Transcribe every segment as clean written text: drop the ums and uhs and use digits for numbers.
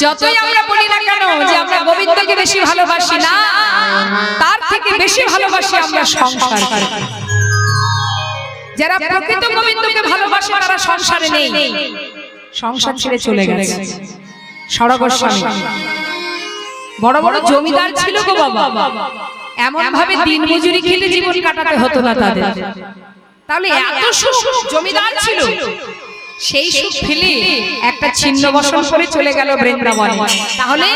যতই আমরা বলি না কেন যে আমরা গোবিন্দকে বেশি ভালোবাসি না, তার থেকে বেশি ভালোবাসি আমরা সংসার। যারা প্রকৃত গোবিন্দকে ভালোবাসে তারা সংসারে নেই, সংসার ছেড়ে চলে গেছে। সরগোস্বামী বড় বড় জমিদার ছিল গো বাবা, এমন ভাবে দিন মজুরি খেলে জীবন কাটাতে হতো না তাদের। তাহলে এত সুখ জমিদার ছিল, সেই সুখ ফেলে একটা ছিন্ন বসন করে চলে গেল বৃন্দাবনে। তাহলে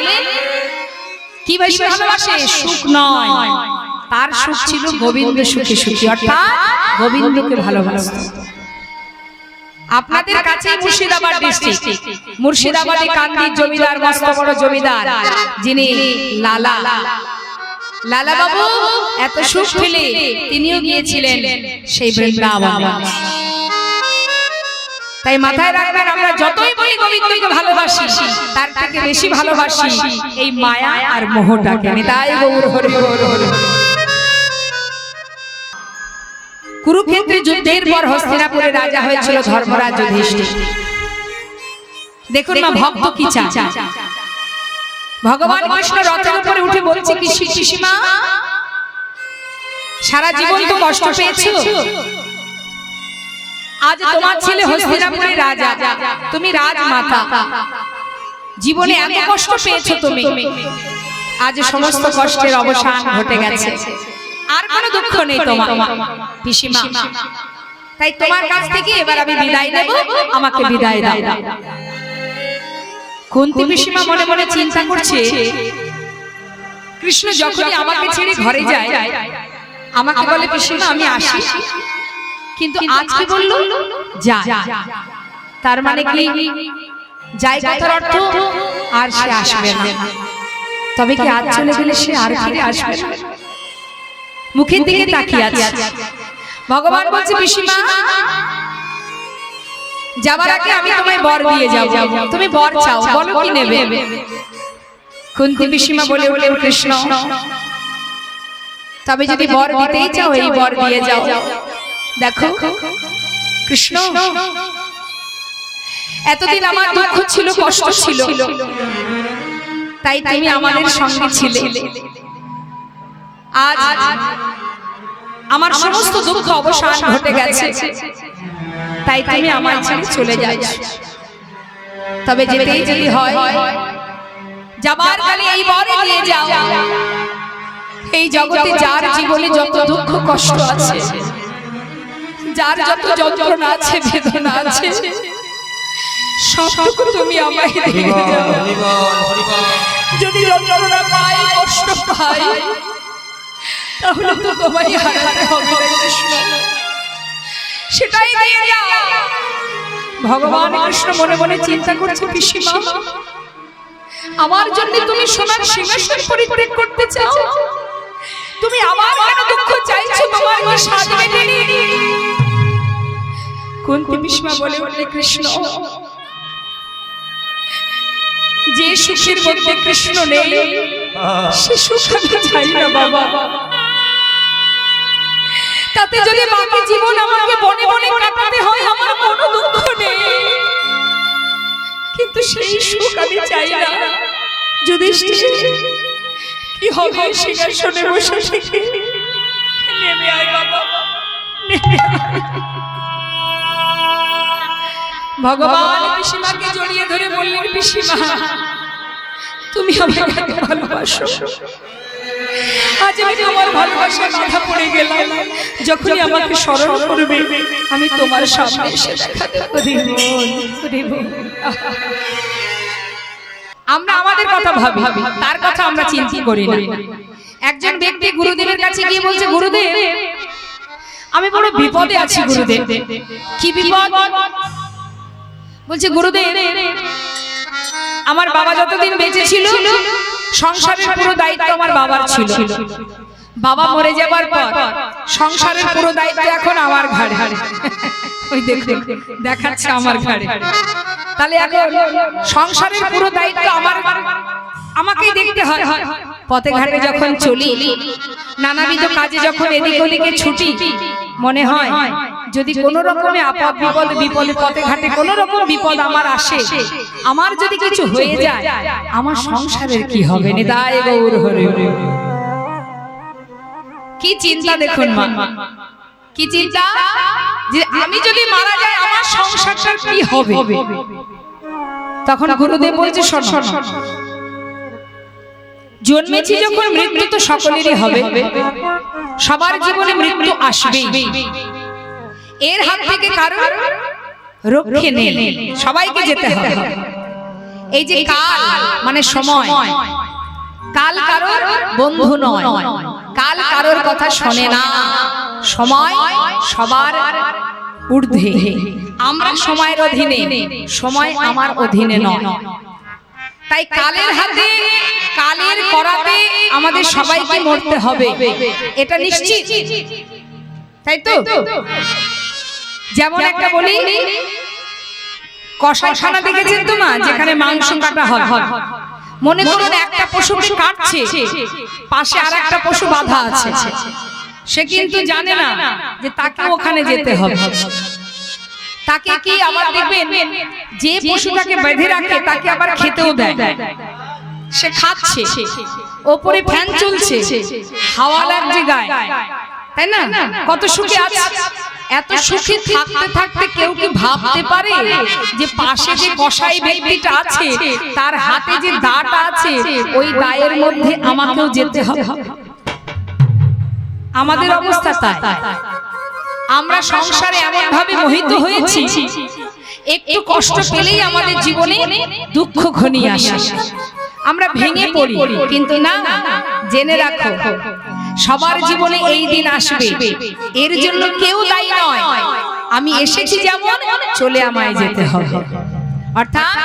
কি বেশি ভালোবাসে? সুখ নয়, তার সুখ ছিল গোবিন্দ সুখে সুখী, অর্থাৎ গোবিন্দকে ভালোবাসত। আপনাদের কাছে মুর্শিদাবাদ ডিস্ট্রিক্ট, মুর্শিদাবাদে কান্দির জমিদার, মস্ত বড় জমিদার যিনি লালা বাবু, এত সুখ ফেলে তিনিও গিয়েছিলেন সেই বৃন্দাবন। তাই মাথায় রাখবেন, আমরা যতই বলি গোবিন্দকে ভালোবাসি, তার থেকে বেশি ভালোবাসি এই মায়া আর মোহটাকে। তাই গৌর হরি হরি হরি। কুরুক্ষেত্রে যুদ্ধের পর হস্তিনাপুরে রাজা হয়েছিল ধর্মরাজ যুধিষ্ঠির। দেখুন না ভক্ত কি চায়। ভগবান কৃষ্ণ রথের উপরে উঠে বলছে, কি শিশিমা, সারা জীবন তো কষ্ট পেয়েছো, আজ তোমার ছেলে হস্তিনাপুরের রাজা, তুমি রাজমাতা, জীবনে এত কষ্ট পেয়েছো তুমি, আজ সমস্ত কষ্টের অবসান ঘটে গেছে, আর কোনো দুঃখ নেই তোমার পিসিমা। তাই তোমার কাছ থেকে এবার আমি বিদায় নেব, আমাকে বিদায় দাও। কুন্তী পিসিমা মনে মনে চিন্তা করছে, কৃষ্ণ যখনই আমাকে ছেড়ে ঘরে যায় আমাকে বলে পিসিমা আমি আসি, কিন্তু আজকে বলল যা, তার মানে কি যাই কথার অর্থ আর সে আসবে না। তবে কি আজ চলে গেলে সে আর ফিরে আসবে না? মুখের দিকে তাকিয়ে আছে। ভগবান বলছে, পিসিমা যাবার আগে আমি তোমায় বর দিয়ে যাব, তুমি বর চাও, বলো কি নেবে? কুন্তী পিসিমা বলে বলে, কৃষ্ণ তবে যদি বর দিতেই চাও এই বর দিয়ে যাও। দেখো কৃষ্ণ, এতদিন আমার দুঃখ ছিল, কষ্ট ছিল, তাই তুমি আমাদের সঙ্গে ছিলে। আজ আমার সমস্ত দুঃখ অবসান ঘটে গেছে, তাই তুমি আমার ছেড়ে চলে যাচ্ছ। তবে যেতেই যদি হয়, যাবার কালে এই বর নিয়ে যাও। এই জগতে যার জীবনে যত দুঃখ কষ্ট আছে, যার যত যন্ত্রণা আছে, বেদনা আছে, সবটুকু তুমি আমায় দিয়ে যাও। যদি যন্ত্রণা পাই, কষ্ট পাই, তাহলে তো তোমায় হারাতে হবে কৃষ্ণ, সেটাই দিয়ে যাও। ভগবান কৃষ্ণ মনে মনে চিন্তা করছে, পিসিমা আমার জন্য তুমি সোনার সিংহাসন পরিত্যাগ করতে চাও? তুমি আমার কেন দুঃখ চাইছো? তোমার কি স্বাদ মেটেনি? কুন্তী পিসিমা বলে উঠলে, কৃষ্ণ যে সুখের মধ্যে কৃষ্ণ নেই সে সুখ আমি চাই না বাবা। তাতে যদি বাকি জীবন আমাকে বনে বনে কাটাতে হয়, আমার কোনো দুঃখ নেই, কিন্তু সেই সুখ আমি চাই না। যুধিষ্ঠির কি হবে? সিংহাসনে বসে থেকে নেমে আয় বাবা, নেমে আয়। ভগবান পিসিমাকে জড়িয়ে ধরে বললেন, পিসিমা তুমি আমাকে ভালোবাসো, আজ আমি তোমার ভালোবাসায় বাধা পড়ে গেলাম। যখনই আমাকে স্মরণ করবে আমি তোমার সামনে এসে দেখা দেব। আমরা আমাদের কথা ভাবি, তার কথা আমরা চিন্তা করি না। একজন ব্যক্তি গুরুদেবের কাছে গিয়ে বলছে, গুরুদেব আমি বড় বিপদে আছি। গুরুদেব কি বিপদ? বলছে, গুরুদেব আমার বাবা যতদিন বেঁচে ছিল সংসারের পুরো দায়িত্ব আমার বাবার ছিল। বাবা মরে যাবার পর সংসারের পুরো দায়িত্ব এখন আমার ঘাড়ে। ওই দেখুন দেখাচ্ছে আমার ঘাড়ে। তাহলে এখন সংসারের পুরো দায়িত্ব আমাকেই দেখতে হয়। পথে ঘাটে যখন চলি, নানাবিধ কাজে যখন এদিক ওদিকে ছুটি, মনে হয় যদি কোনো রকমে আপদ বিপদ বিপদে পথে ঘাটে কোনো রকম বিপদ আমার আসে, আমার যদি কিছু হয়ে যায়, আমার সংসারের কি হবে? নিতাই গৌর হরি। কি চিন্তা দেখুন মা, কি চিন্তা যে আমি যদি মারা যাই আমার সংসারটার কি হবে? তখন গুরুদেব বলছে শোনো, জন্মেছি যখন মৃত্যু তো সকলেরই হবে, সবার জীবনে মৃত্যু আসবেই, এর হাত থেকে কারোর রক্ষে নেই, সবাইকে যেতে হবে। এই যে কাল মানে সময়, কাল কারোর বন্ধু নয়, কাল কারোর কথা শোনে না, সময় সবার ঊর্ধ্বে, আমরা সময়ের অধীনে, সময় আমার অধীনে নয়। তাই কালের হাতে, কালের করাতে আমাদের সবাইকে মরতে হবে, এটা নিশ্চিত, তাই তো? যেমন একটা বলি, কষাইখানা দেখেছেন তো মা, যেখানে মাংস কাটা হয়, মনে করুন একটা পশুকে কাটছে, পাশে আর একটা পশু বাঁধা আছে, সে কিন্তু জানে না যে তাকে ওখানে যেতে হবে। তাকে কি আবার দেখবেন যে পশুটাকে বেঁধে রাখে তাকে আবার খেতেও দেয়, সে খাচ্ছে, ওপরে ফ্যান চলছে, হাওয়া লাগছে গায়ে, তাই না? কত সুখে আছে। এত সুখে থাকতে থাকতে কেউ কি ভাবতে পারে যে পাশে যে কসাই ব্যক্তিটা আছে তার হাতে যে দাটা আছে ওই দায়ের মধ্যে আমাকেও যেতে হবে? আমাদের অবস্থা তাই। আমরা সংসারে এমন ভাবে মোহিত হয়েছি, একটু কষ্ট পেলেই আমাদের জীবনে দুঃখ ঘনিয়ে আসে, আমরা ভেঙে পড়ি। কিন্তু না, জেনে রাখো সবার জীবনে এই দিন আসবে, এর জন্য কেউ দায়ী নয়। আমি এসেছি যেমন, চলে আমায় যেতে হবে। অর্থাৎ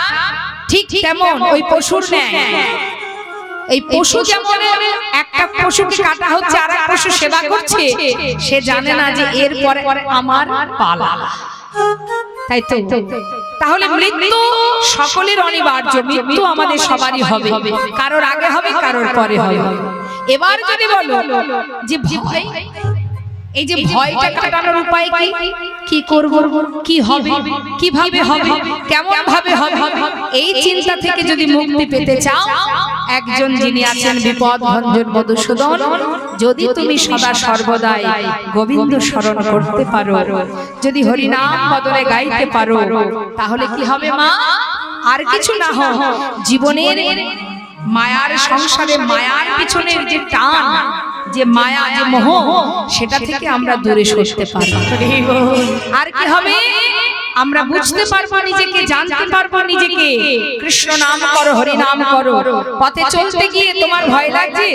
ঠিক তেমন ওই পশুর ন্যায়, এই পশু যেমন একটা পশুকে কাটা হচ্ছে আর এক পশু সেবা করছে, সে জানে না যে এরপরে আমার পালা, তাই তো? তাহলে মৃত্যু সকলের অনিবার্য, মৃত্যু আমাদের সবারই হবে, কারোর আগে হবে, কারোর পরে হবে। এবার যদি বলো যে ভয়, এই যে ভয়টা কাটানোর উপায় কি করব, কি হবে, কিভাবে হবে, কেমন ভাবে হবে, এই চিন্তা থেকে যদি মুক্তি পেতে চাও, একজন যিনি আছেন বিপদ ভঞ্জন মধুসূদন, যদি তুমি সদা সর্বদাই গোবিন্দ স্মরণ করতে পারো, যদি হরি নাম বদলে গাইতে পারো, তাহলে কি হবে মা? আর কিছু না হোক, জীবনের মায়ার সংসারে মায়ার পিছনের যে টান, যে মায়া, যে মোহ, সেটা থেকে আমরা দূরে সরতে পারবো। আর কি হবে? আমরা বুঝতে পারবো নিজেকে, জানতে পারবো নিজেকে। কৃষ্ণ নাম করো, হরি নাম করো। পথে চলতে গিয়ে তোমার ভয় লাগছে,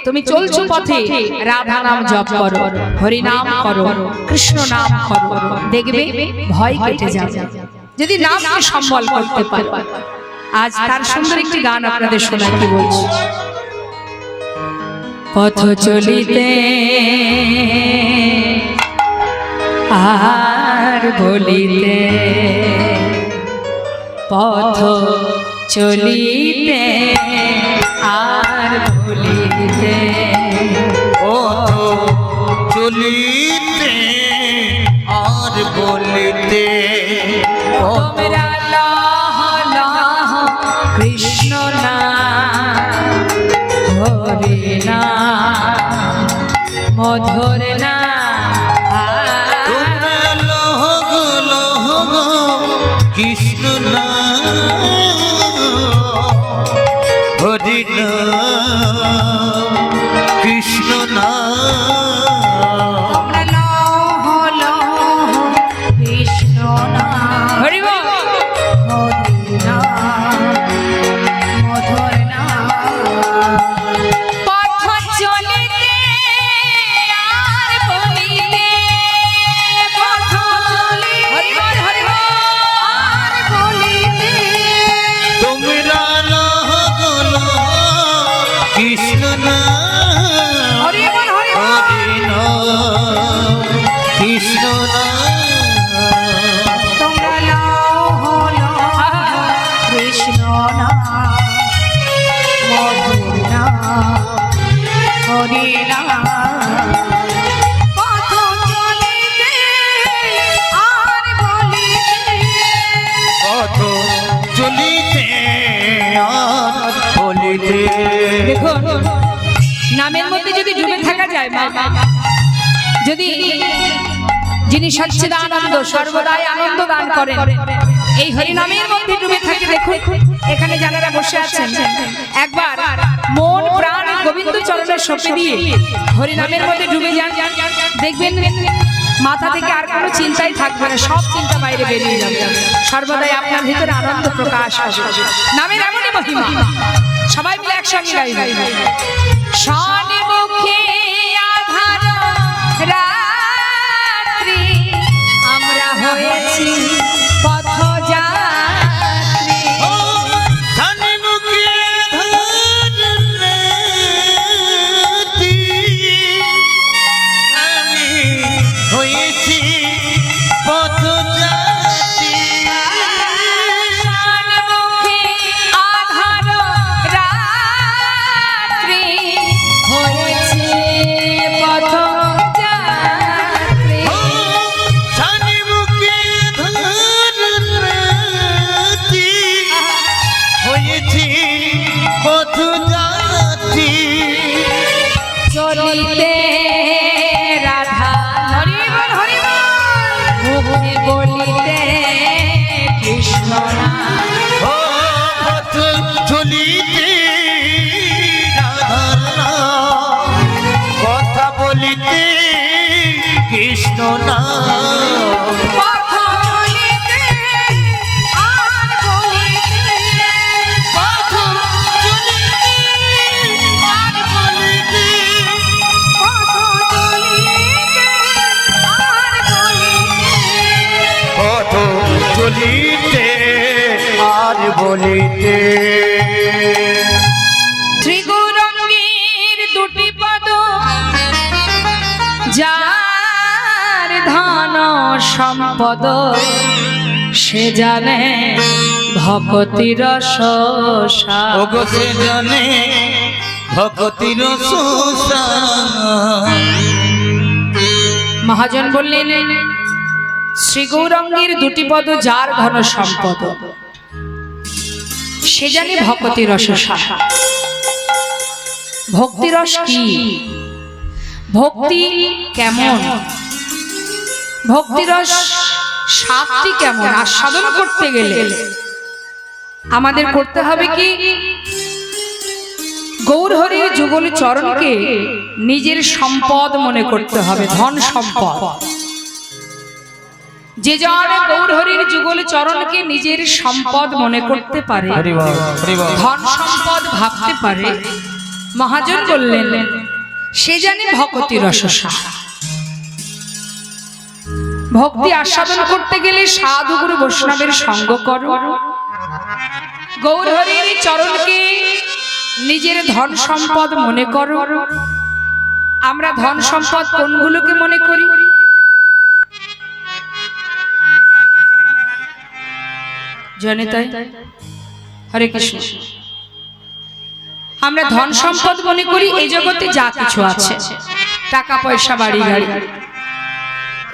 তুমি চলছো পথে, রাধা নাম জপ করো, হরি নাম করো, কৃষ্ণ নাম করো, দেখবে ভয় কেটে যাবে, যদি নামকে সম্বল করতে পারো। আজ তার সুন্দর একটি গান আপনাদের শোনাই, কি বলছি? পথ চলিতে আর বলিতে, পথ চলিতে আর বলিতে, পথ চলিতে আর বলিতে, তোমরা লহ লহ কৃষ্ণ নাম, হরি নাম, মধুর নাম, তোমরা লহ লহ কৃষ্ণ নাম, হরি নাম, কৃষ্ণ নাম, তোমরা লহ লহ কৃষ্ণ নাম, হরি বল, হরি নাম, মধুর নাম। পথ চলিতে আর বলিতে, পথ চলিতে হরি বল, হরি বল আর বলিতে, তোমরা লহ লহ কৃষ্ণ নাম, হরি বল, হরি বল, হরি নাম, কৃষ্ণ নাম, তোমরা লহ লহ কৃষ্ণ নাম, মধুর নাম, হরি নাম। পথ চলিতে দেখুন নামের মধ্যে যদি ডুবে থাকা যায় মা, যদি যিনি সচ্চিদানন্দ সর্বদাই আনন্দ দান করেন এই হরি নামের মধ্যে ডুবে থাকে, দেখুন এখানে যারা বসে আছেন একবার মন প্রাণ গোবিন্দ চরণের সপে দিয়ে হরি নামের মধ্যে ডুবে যান, দেখবেন মাথা থেকে আর কোনো চিন্তাই থাকবে না, সব চিন্তা বাইরে বেরিয়ে যাবে, সর্বদাই আপনার ভিতরে আনন্দ প্রকাশ হবে। নামের এমনই মহিমা, সবাই মিলে একসঙ্গে গাইবে। শানে মুখে আধার রাত্রি আমরা হয়েছি পথযাত্রী, শানে মুখে আধার রাত্রি আমি হয়েছি পথযাত্রী। শানে মুখে আধার রাত্রি হয়েছে পথযাত্রী, শানে মুখে আধার রাত্রি হয়েছি পথযাত্রী। চলিতে রাধা হরি বল হরি বল, মুখে বলিতে কৃষ্ণ নাম, ও পথ চলিতে রাধার নাম, কথা বলিতে কৃষ্ণ নাম। পথ চলিতে আর বলিতে, পথ চলিতে আর বলিতে, পথ চলিতে আর বলিতে, পথ চলিতে আর বলিতে। ত্রিগুণের দুটি পদ যার ধন সম্পদ সে জানে ভক্তির রসসার। ওগো সে জানে ভক্তির রসসার। মহাজন বললেন শ্রী গৌরাঙ্গের দুটি পদ যার ঘন সম্পদ সে জানে ভক্তি রসসার। ভক্তি রস কি, ভক্তি কেমন, ভক্তি রস স্বাদটি কেমন, আস্বাদন করতে গেলে আমাদের করতে হবে কি, গৌর হরির যুগল চরণকে নিজের সম্পদ মনে করতে হবে, ধন সম্পদ। যে জন গৌর হরির যুগল চরণকে নিজের সম্পদ মনে করতে পারে, ধন সম্পদ ভাবতে পারে, মহাজন বললেন সে জানে ভক্তি রসসার। ভক্তি আস্বাদন করতে গেলে সাধু গুরু বৈষ্ণবের সঙ্গ করো, গৌর হরির চরণকে নিজের ধন সম্পদ মনে করো। আমরা ধন সম্পদ কোনগুলোকে মনে করি? জানে তাই হরে কৃষ্ণ। আমরা ধন সম্পদ মনে করি এই জগতে যা কিছু আছে, টাকা পয়সা বাড়ি গাড়ি,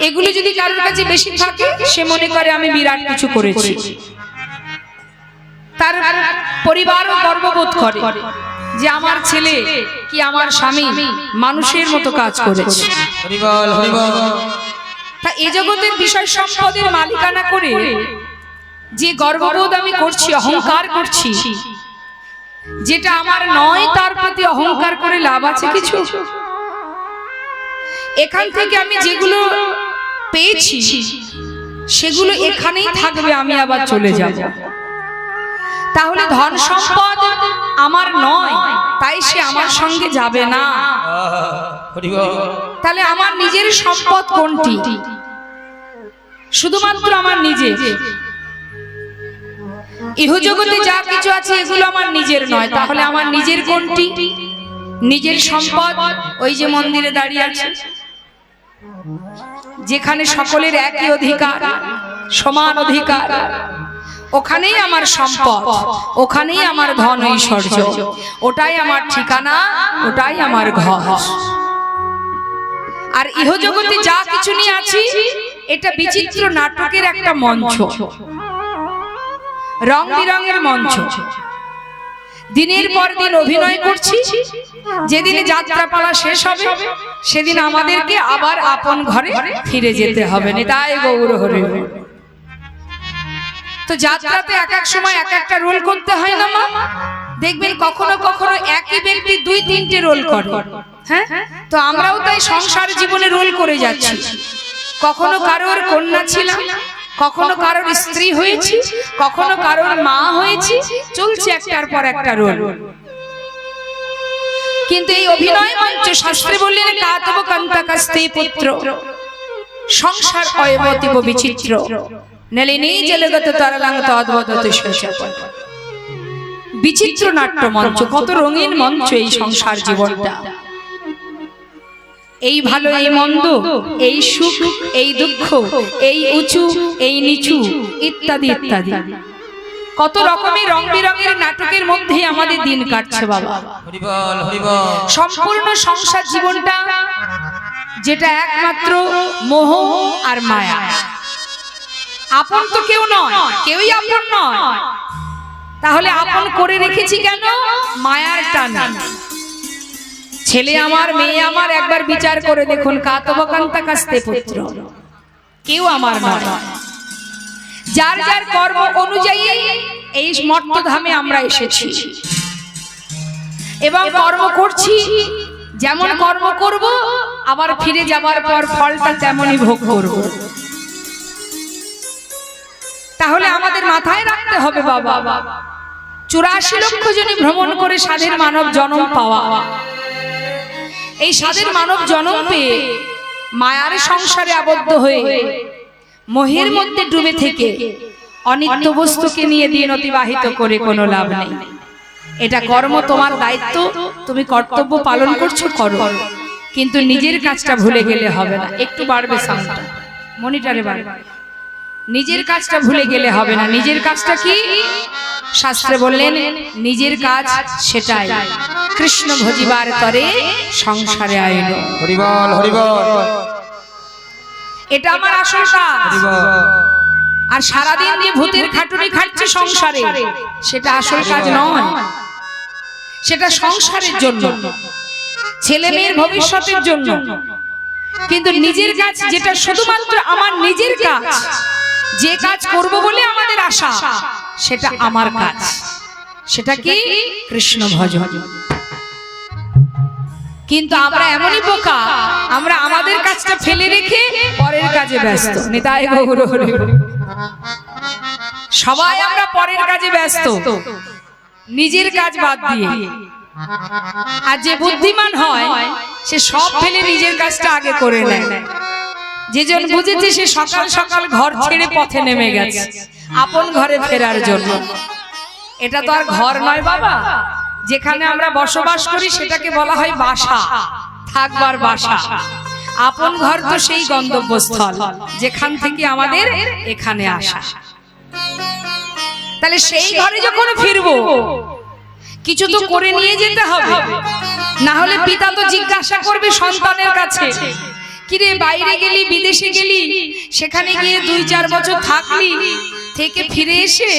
এগুলো যদি কারোর কাছে বেশি থাকে সে মনে করে আমি বিরাট কিছু করেছি, তার পরিবারও গর্ববোধ করে যে আমার ছেলে কি আমার স্বামী মানুষের মতো কাজ করেছে। তা এই জগতের বিষয় সম্পদের মালিকানা করে যে গর্ববোধ আমি করছি, অহংকার করছি, যেটা আমার নয় তার প্রতি অহংকার করে লাভ আছে কিছু? এখান থেকে আমি যেগুলো পেয়েছি সেগুলো এখানেই থাকবে, আমি আবার চলে যাব। তাহলে ধন সম্পদ আমার নয় তাই সে আমার সঙ্গে যাবে না। তাহলে আমার নিজের সম্পদ কোনটি? শুধুমাত্র আমার নিজের। ইহজগতে যা কিছু আছে এগুলো আমার নিজের নয়, তাহলে আমার নিজের কোনটি? নিজের সম্পদ ওই যে মন্দিরে দাঁড়িয়ে আছে, যেখানে সকলের একই অধিকার, সমান অধিকার, ওখানেই আমার সম্পদ, ওখানেই আমার ধন ঐশ্বর্য, ওটাই আমার ঠিকানা, ওটাই আমার ঘর। আর ইহজগতে যা কিছু নিয়ে আছি এটা বিচিত্র নাটকের একটা মঞ্চ, রং বিরঙের মঞ্চ। দিনের পর দিন অভিনয় করছি, যেদিন যাত্রাপালা শেষ হবে সেদিন আমাদেরকে আবার আপন ঘরে ফিরে যেতে হবে। নিতাই গৌর হরি। তো যাত্রাতে এক এক সময় এক একটা রোল করতে হয় না মা? দেখবেন কখনো কখনো একই ব্যক্তি 2-3টে রোল করে। হ্যাঁ, তো আমরাও তাই সংসার জীবনে রোল করে যাচ্ছি। কখনো কারোর কন্যা ছিলাম, কখনো কারোর স্ত্রী হয়েছি, কখনো কারোর মা হয়েছি, চলছে একটার পর একটা রোল। কিন্তু এই অভিনয় মঞ্চ শাস্ত্রে বললেন কাতব কান্তাকাস্তে পুত্র সংসার অয়বতিব বিচিত্র নলিনী জলগত তরলাং তদ্বদত শৈশব। বিচিত্র নাট্য মঞ্চ, কত রঙিন মঞ্চ এই সংসার জীবনটা। এই ভালো এই মন্দ, এই সুখ এই দুঃখ, এই উঁচু এই নিচু ইত্যাদি ইত্যাদি কত রকমের রং বিরঙের নাটকের মধ্যে আমাদের দিন কাটছে বাবা। হরিবল হরিবল। সম্পূর্ণ সংসার জীবনটা যেটা একমাত্র মোহ আর মায়া। আপন তো কেউ নয়, কেউই আপন নয়। তাহলে আপন করে রেখেছি কেন? মায়ার টানে। ছেলে আমার, মেয়ে আমার, একবার বিচার করে দেখুন, কাতব কান্তাকাস্তে পুত্র, কেউ আমার নয়। যার যার কর্ম অনুযায়ী এই মর্তধামে আমরা এসেছি এবং কর্ম করছি। যেমন কর্ম করব, আবার ফিরে যাবার পর ফলটা তেমনই ভোগ করব। তাহলে আমাদের মাথায় রাখতে হবে বাবা, 84 লক্ষ জনে ভ্রমণ করে সাধের মানব জন্ম পাওয়া। এই সাধের মানব জন্ম পেয়ে মায়ার সংসারে আবদ্ধ হয়ে মোহের মধ্যে ডুবে থেকে অনিত্য বস্তুকে নিয়ে দিন অতিবাহিত করে কোনো লাভ নেই। এটা কর্ম, তোমার দায়িত্ব, তুমি কর্তব্য পালন করছো, করো, কিন্তু নিজের কাজটা ভুলে গেলে হবে না। একটু বাড়বে সাউন্ডটা, মনিটরে বাড়বে। নিজের কাজটা ভুলে গেলে হবে না। নিজের কাজটা কি? শাস্ত্রে বললেন নিজের কাজ সেটাই, কৃষ্ণ ভজিবার তরে সংসারে আইল। হরিবল হরিবল। এটা আমার আসল কাজ। আর সারাদিন যে ভূতের খাটুনি খাচ্ছে সংসারে, সেটা আসল কাজ নয়। সেটা সংসারের জন্য, ছেলে মেয়ের ভবিষ্যতের জন্য। কিন্তু নিজের কাজ যেটা শুধুমাত্র আমার নিজের কাজ, যে কাজ করব বলে আমাদের আশা, সেটা আমার কাজ। সেটা কি? কৃষ্ণ ভজন। কিন্তু আমরা এমনই বোকা, আমরা আমাদের কাজটা ফেলে রেখে পরের কাজে ব্যস্ত। নিতাই গৌর হরি। সবাই আমরা পরের কাজে ব্যস্ত, নিজের কাজ বাদ দিয়ে। আর যে বুদ্ধিমান হয় সে সব ফেলে নিজের কাজটা আগে করে নেয়। যেজন বুঝেছে সে সকাল সকাল ঘর ছেড়ে পথে নেমে গেছে আপন ঘরে ফেরার জন্য। এটা তো আর ঘর নয় বাবা, যেখানে আমরা বসবাস করি সেটাকে বলা হয় বাসা, থাকবার বাসা। আপন ঘর তো সেই গন্তব্যস্থল যেখান থেকে আমাদের এখানে আসা। তাহলে সেই ঘরে যখন ফিরবো, কিছু তো করে নিয়ে যেতে হবে, না হলে পিতা তো জিজ্ঞাসা করবে সন্তানের কাছে, কিরে বাইরে গেলি, বিদেশে গেলি, সেখানে গিয়ে 2-4 বছর থাকলি, থেকে ফিরে এসে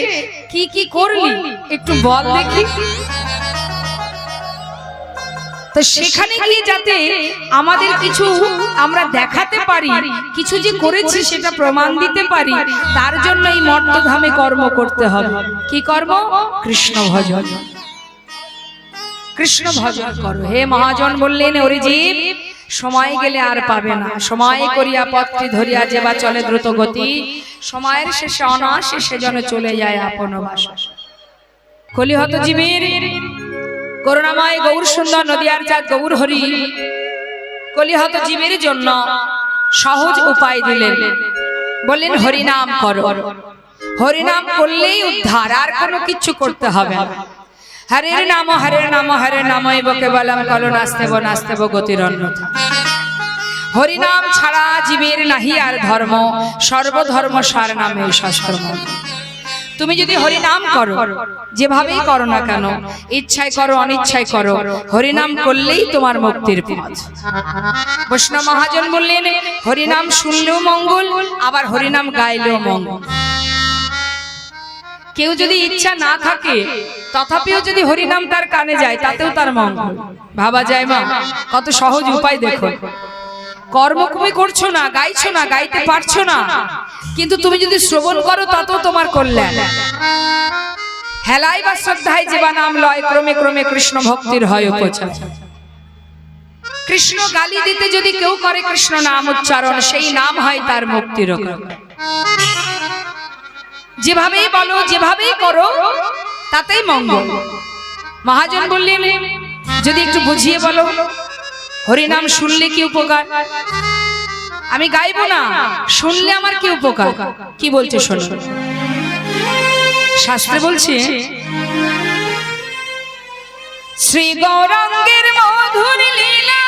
কি কি করলি একটু বল দেখি। তো সেখানে গিয়ে যাতে আমাদের কিছু আমরা দেখাতে পারি, কিছু যে করেছি সেটা প্রমাণ দিতে পারি, তার জন্য এই মর্তধামে কর্ম করতে হবে। কি কর্ম? কৃষ্ণ ভজন। কৃষ্ণ ভজন করো। হে মহাজন বললেন, ওরে জীব, সময় গেলে আর পাবে না। সময় করিয়া পথটি ধরিয়া যেবা চলে দ্রুত গতি, সময়ের শেষে অনায়াসে সেজন্য চলে যায় আপন বাসা। কলিহত জীবের করুণাময় গৌর সুন্দর নদিয়ার চাঁদ গৌর হরি কলিহত জীবের জন্য সহজ উপায় দিলেন। বললেন হরিনাম করো। হরিনাম করলেই উদ্ধার, আর কোনো কিছু করতে হবে না। হরের নাম হরের নাম হরের নামই বকে বলম কলো নাস্তেব নাস্তেব গতির অন্যথা। হরিনাম ছাড়া জীবের নাহি আর ধর্ম, সর্বধর্ম সার নামে শাস্ত্র। তুমি যদি হরিনাম করো, যেভাবেই করো না কেন, ইচ্ছায় করো অনিচ্ছায় করো, হরিনাম করলেই তোমার মুক্তির পথ। বৈষ্ণব মহাজন বললেন, হরিনাম শুনলেও মঙ্গল, আবার হরিনাম গাইলেও মঙ্গল। কেউ যদি ইচ্ছা না থাকে তথাপিও যদি হরিনাম তার কানে যায় তাতেও তার মঙ্গল। ভাবা যায় মা, কত সহজ উপায় দেখো। কর্ম তুমি করছো না, গাইছো না, গাইতে পারছো না, কিন্তু তুমি যদি শ্রবণ করো তাতেও তোমার কল্যাণ। হেলাই বা শ্রদ্ধায় যেবা নাম লয়, ক্রমে ক্রমে কৃষ্ণ ভক্তির হয় উপচার। কৃষ্ণ গালি দিতে যদি কেউ করে কৃষ্ণ নাম উচ্চারণ, সেই নাম হয় তার মুক্তির কারণ। যেভাবেই বলো, যেভাবেই করো, তাতেই মঙ্গল। মহাজন বললেন, যদি একটু বুঝিয়ে বলো, হরিনাম শুনলে কি উপকার? আমি গাইবো না, শুনলে আমার কি উপকার? কি বলছে শোনো। শাস্ত্রে বলছে, শ্রী গৌরাঙ্গের মধুর লীলা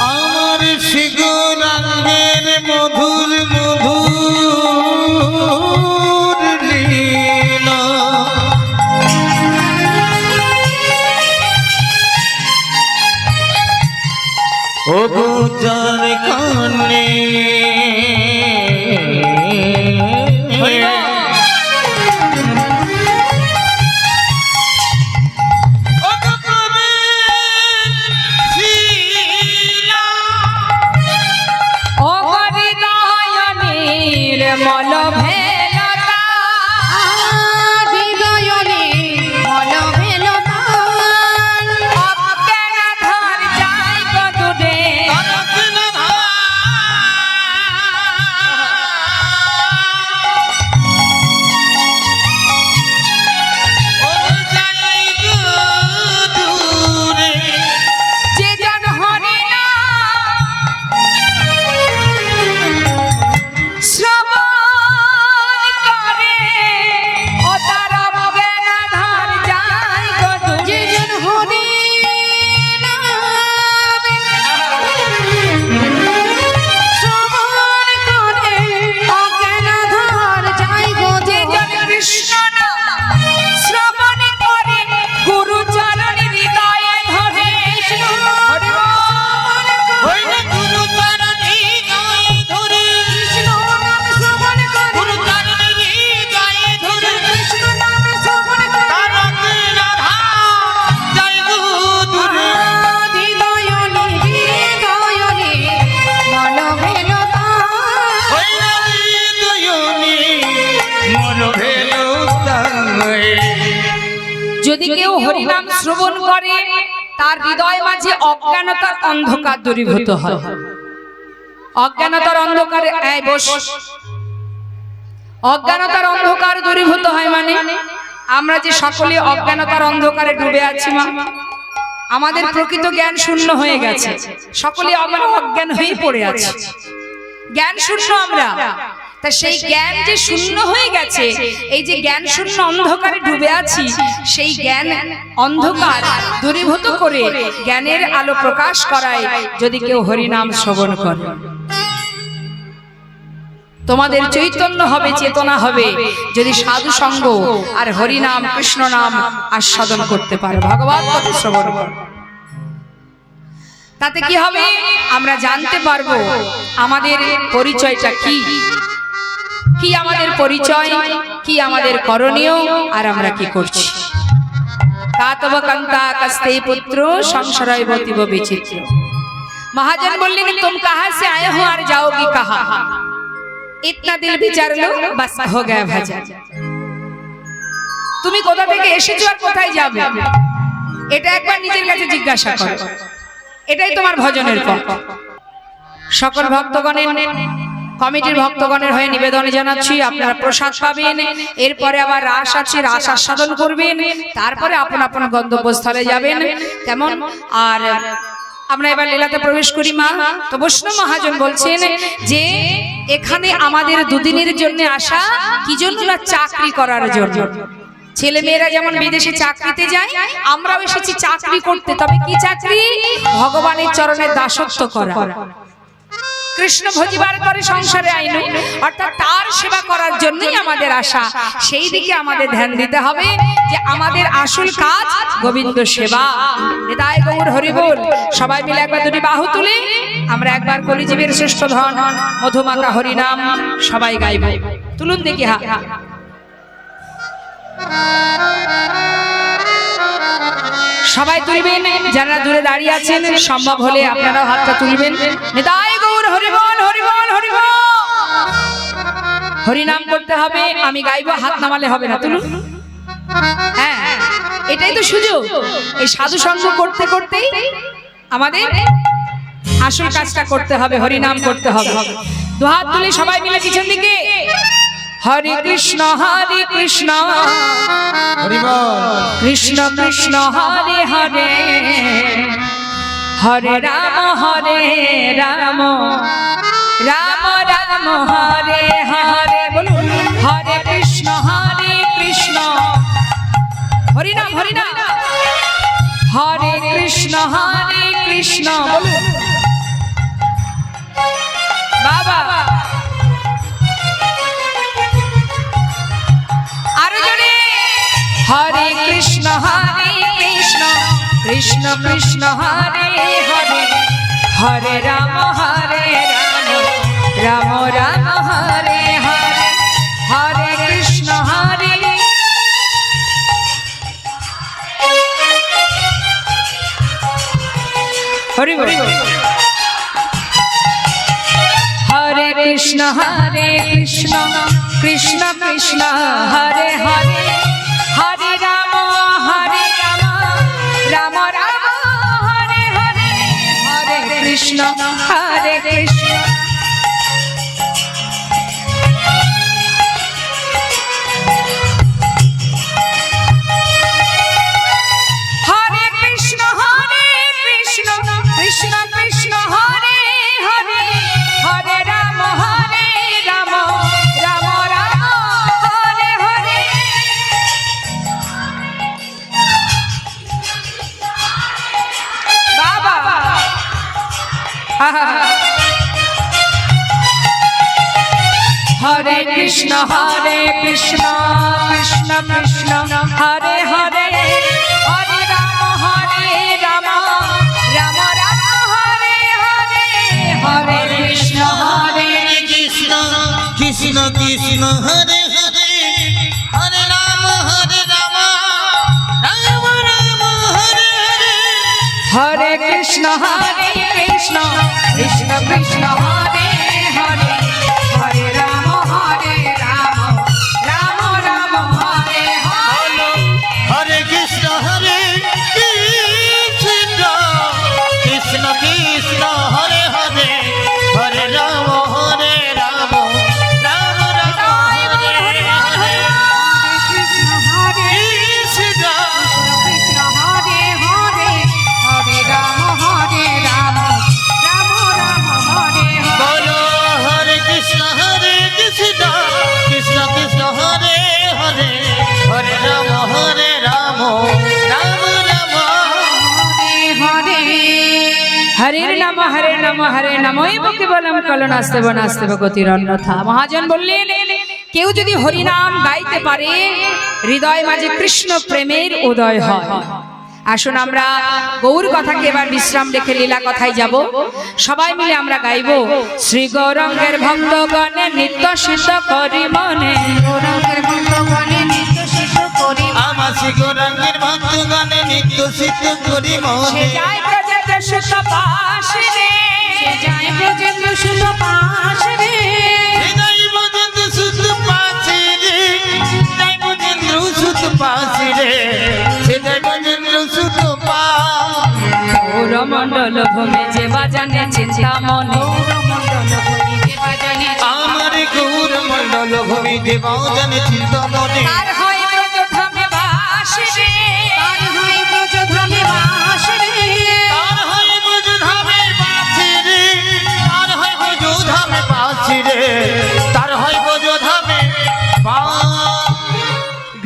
আমার শ্রী গৌরাঙ্গের মধুর মধুর লীলা ও যার কানে যদি কেউ হরিনাম শ্রবণ করে তার হৃদয় মাঝে অজ্ঞানতার অন্ধকার দূরীভূত হয়। অজ্ঞানতার অন্ধকারে অজ্ঞানতার অন্ধকার দূরীভূত হয় মানে আমরা যে সকলে অজ্ঞানতার অন্ধকারে ডুবে আছি মা, আমাদের প্রকৃত জ্ঞান শূন্য হয়ে গেছে, সকলে আমরা অজ্ঞান হয়ে পড়ে আছি, জ্ঞান শূন্য আমরা। তা সেই জ্ঞান যে শূন্য হয়ে গেছে, এই যে জ্ঞান শূন্য অন্ধকারে ডুবে আছি, সেই জ্ঞান অন্ধকার দূরীভূত করে জ্ঞানের আলো প্রকাশ করায় যদি কেউ হরিনাম শ্রবণ করে। তোমাদের চৈতন্য হবে, চেতনা হবে যদি সাধু সঙ্গ আর হরিনাম কৃষ্ণ নাম আস্বাদন করতে পারো, ভগবত কথা শ্রবণ করো। তাতে কি হবে? আমরা জানতে পারবো আমাদের পরিচয়টা কি, কি আমাদের পরিচয়, কি আমাদের করণীয়, আর আমরা কি করছি। কাতব কান্তা কাস্তে পুত্র সংশয়বতীব বিচিত্র। महाजन बोलने कि तुम कहां से आए हो और जाओगी कहां, इतना दिल विचार लो बस हो गया भजन। তুমি কোথা থেকে এসেছো আর কোথায় যাবে এটা একবার নিজের কাছে জিজ্ঞাসা করো, এটাই তোমার ভজনের পথ। সকল ভক্তগণের কমিটির ভক্তগণের হয়ে নিবেদন জানাচ্ছি, আপনারা প্রসাদ পাবেন, এরপরে আবার রাস আছে, রাস আস্বাদন করবেন, তারপরে আপন আপন গন্তব্যস্থলে যাবেন। কেমন? আর আমরা এবার লীলাতে প্রবেশ করি মা। তো বৈষ্ণব মহাজন বলছেন যে এখানে আমাদের দুদিনের জন্য আসা, কি জন্য না চাকরি করার জন্য। ছেলে মেয়েরা যেমন বিদেশে চাকরিতে যায়, আমরাও এসেছি চাকরি করতে। তবে কি চাকরি? ভগবানের চরণে দাসত্ব করা। কৃষ্ণ ভজিবার করে সংসারে আইন, অর্থাৎ তার সেবা করার জন্যই আমাদের আশা। সেই দিকে আমাদের ধ্যান দিতে হবে যে আমাদের আসল কাজ গোবিন্দ সেবা। নিতাই গৌর হরি বল। সবাই মিলে একবার দুটি বাহু তুলে আমরা একবার কলিজীবের শ্রেষ্ঠ ধন মধুমাতা হরিনাম সবাই গাইব। তুলুন দেখি হা। সবাই তুলবেন, যারা দূরে দাঁড়িয়ে আছেন সম্ভব হলে আপনারাও হাতটা তুলবেন। নিতাই গৌর হরি বল, হরি বল, হরি বল। হরিনাম করতে হবে, আমি গাইবো, হাত নামালে হবে না। তুলুন। হ্যাঁ, এটাই তো সুযোগ। এই সাধু সঙ্গ করতে করতেই আমাদের আসল কাজটা করতে হবে, হরিনাম করতে হবে। দুহাত তুলে সবাই মিলে পিছন দিকে। হরে কৃষ্ণ হরি বল। কৃষ্ণ কৃষ্ণ হরে হরে, হরে রাম রাম রাম হরে হরে। বলুন হরে কৃষ্ণ হরিনাম হরিনাম, হরে কৃষ্ণ বলুন বাবা। আরো জোরে হরে কৃষ্ণ কৃষ্ণ কৃষ্ণ হরে হরে, হরে রাম রাম রাম হরে হরে, হরে কৃষ্ণ হরে হরি বল। হরে কৃষ্ণ কৃষ্ণ কৃষ্ণ হরে হরে, হরে রাম রাম রাম হরে হরে, হরে কৃষ্ণ কৃষ্ণ। হরে কৃষ্ণ কৃষ্ণ কৃষ্ণ হরে হরে, হরে রাম রাম রাম হরে হরে। বাবা হরে কৃষ্ণ কৃষ্ণ কৃষ্ণ হরে হরে, হরে রাম রাম রাম হরে হরে, হরে কৃষ্ণ কৃষ্ণ কৃষ্ণ কৃষ্ণ হরে হরে, হরে রাম রাম রাম হরে হরে, হরে কৃষ্ণ কৃষ্ণ কৃষ্ণ হরে হরে, হরে রাম রাম রাম হরে হরে। হরে কৃষ্ণ কৃষ্ণ কৃষ্ণ কৃষ্ণ হরে হরে, হরে রাম রাম রাম হরে হরে, কৃষ্ণ কৃষ্ণ কৃষ্ণ হরে হরে, হরে রাম রাম রাম হরে হরে। বলো হরে কৃষ্ণ কৃষ্ণ কৃষ্ণ কৃষ্ণ হরে হরে, হরে রাম রাম রাম হরে নাম হরে নাম বকে বললাম কলনাস্তে বনাস্তে গতির অন্যথা। মহাজন বললেন কেউ যদি হরিনাম গাইতে পারে হৃদয় মাঝে কৃষ্ণ প্রেমের উদয় হয়। আসুন আমরা গৌর কথাকে এবার বিশ্রাম রেখে লীলা কথায় যাব। সবাই মিলে আমরা গাইব শ্রী গৌরাঙ্গের ভক্তগণে নিত্য সিদ্ধ করি মনে, গৌরাঙ্গের ভক্তগণে নিত্য সিদ্ধ করি আমার শ্রী গৌরাঙ্গের ভক্তগণে নিত্য সিদ্ধ করি মনে, যায় ব্রজেন্দ্র সুত পাশ রে, যায় ব্রজেন্দ্র সুত পাশ রে, হৃদয় বজেন্দ্র সুত পাশে রে, হৃদয় বজেন্দ্র সুত পাশে রে, হৃদয় বজেন্দ্র সুত পাশে। গৌরমণ্ডল ভূমে যে বাজানে চিন্তা মনে, আমার গৌর মণ্ডল ভূমি দেবাজানে চিন্তা মনে, তার হয় ব্রজধামে বাস রে, তার হয় ব্রজধামে বাস রে, তার হয় ব্রজধামে পাশে রে, তার হয় ব্রজধামে পাশে রে, তার হয় ব্রজধামে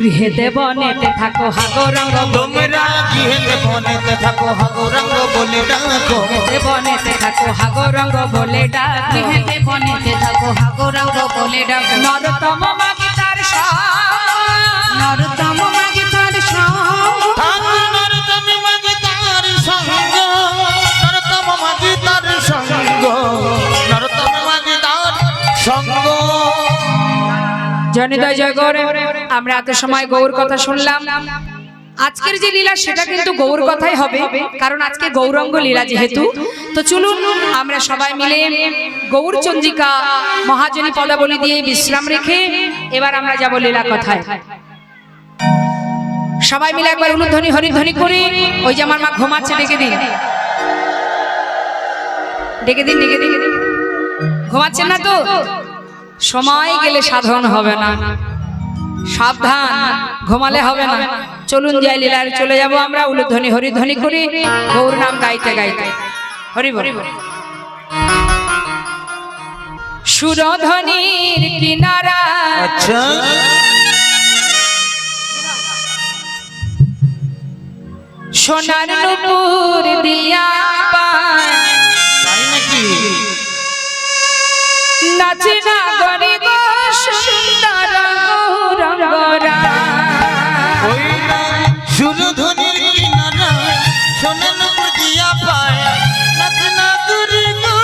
গৃহেতে বনেতে থাকো হাগো রঙ্গ তোমরা গৃহেতে বনেতে থাকো হাগো রঙ্গ বলে ডাকো গৃহেতে বনেতে থাকো হাগো রঙ্গ বলে ডাক গৃহেতে বনেতে থাকো হাগো রঙ্গ বলে ডাকো নরতম মাগি তার নরতম মাগে তার সঙ্গ নরতম মাগি তার সঙ্গ নরতম মাগি তার সঙ্গ নরতম মাগি তার সঙ্গ। জনিদয় জয় গৌর। আমরা এত সময় গৌর কথা শুনলাম, আজকের যে লীলা সেটা কিন্তু গৌর কথাই হবে, কারণ আজকে গৌরাঙ্গ লীলা যেহেতু। তো চলুন আমরা সবাই মিলে গৌর চন্দ্রিকা মহাজনী পদাবলী দিয়ে বিশ্রাম রেখে এবার আমরা যাব লীলা কথায়। সবাই মিলে একবার উলুধ্বনি হরিধ্বনি করে, ওই যে আমার মা ঘুমাচ্ছে ডেকে দিন, ডেকে দিন, ডেকে দিন। ঘুমাচ্ছেন না তো? সময় গেলে সাধন হবে না, সাবধান, ঘুমালে হবে না। চলুন যাই লীলায় চলে যাব আমরা উলুধ্বনি হরিধ্বনি করে গৌর নাম গাইতে গাইতে। হরি বল। সুরধ্বনির কিনারা আচ্ছা সোনার নূপুর দিয়া পায় তাই নাকি? নাচে না গরি গো সুন্দর গৌরঙ্গরা। ওই না সুরধ্বনির কিনারা সোনার নূপুর দিয়া পায় নাচ না করি গো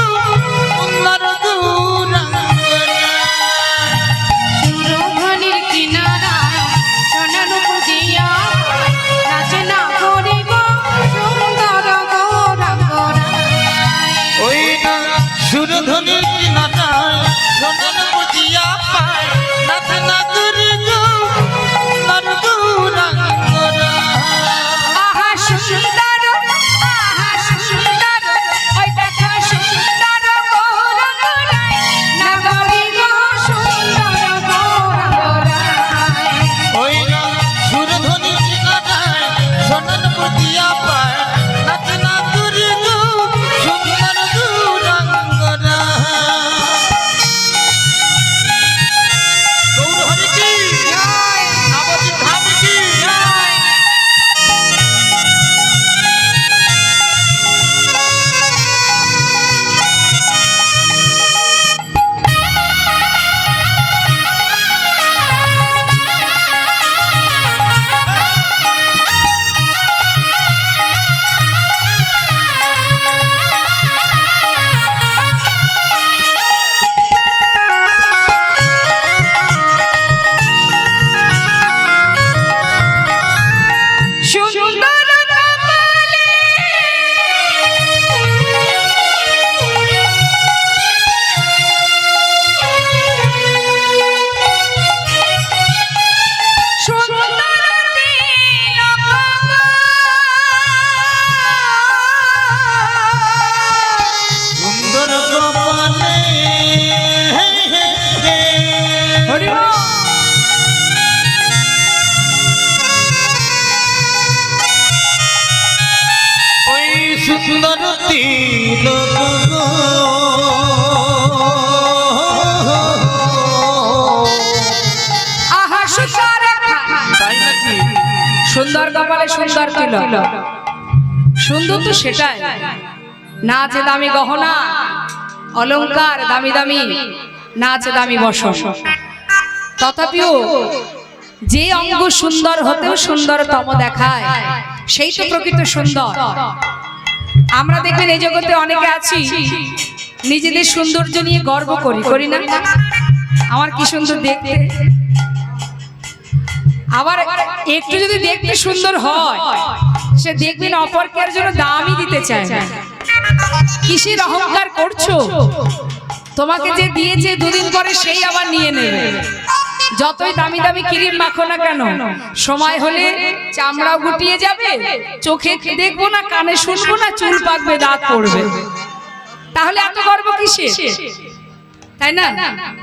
সুন্দর গৌরাঙ্গরা। সুরধ্বনির কিনারা সোনার পুজিয়া নাচে না করি গো সুন্দর গৌরাঙ্গরা। ওই না সুরধ্বনির কিনারা সোনার নূপুর দিয়া পায় নাচ না করি গো সুন্দর গৌরাঙ্গরা। আহা সুন্দর, আহা সুন্দর, ওই দেখো সুন্দর গৌরঙ্গরা। না গরি গো সুন্দর গৌরঙ্গরা। ওই না সুরধ্বনির কিনারায় সোনার নূপুর দিয়া পায় নাচ না করি গো সুন্দর গৌরাঙ্গরা। গৌর হরি কি জয়, নবদ্বীপ ধাম কি জয়। সুন্দর কমলে সুন্দর তিলক সুন্দর কপালে হরি বল। ওই সুন্দর তিলক গো। আহা সুন্দর তাই নাকি? সুন্দর কপালে সুন্দর তিলক। সুন্দর তো সেটাই, না আছে দামি গহনা অলংকার, দামি দামি না আছে দামি বসন, তথাপিও যে অঙ্গ সুন্দর হতেও সুন্দরতম দেখায় সেই তো প্রকৃত সুন্দর। আমরা দেখবেন এই জগতে অনেকে আছি নিজেদের সৌন্দর্য নিয়ে গর্ব করি, করি না? আমার কি সুন্দর দেখতে, আবার একটু যদি দেখতে সুন্দর হয় সে দেখবেন অপরকে জন্য দামই দিতে চায় না। কিসের অহংকার করছো? তোমাকে যে দিয়েছে দুদিন পরে সেই আবার নিয়ে নেবে। যতই দামি দামি ক্রিম মাখো না কেন, সময় হলে চামড়াও গুটিয়ে যাবে, চোখে দেখবো না, কানে শুনবো না, চুল পাকবে, দাঁত পড়বে। তাহলে এত গর্ব কিসের? তাই না?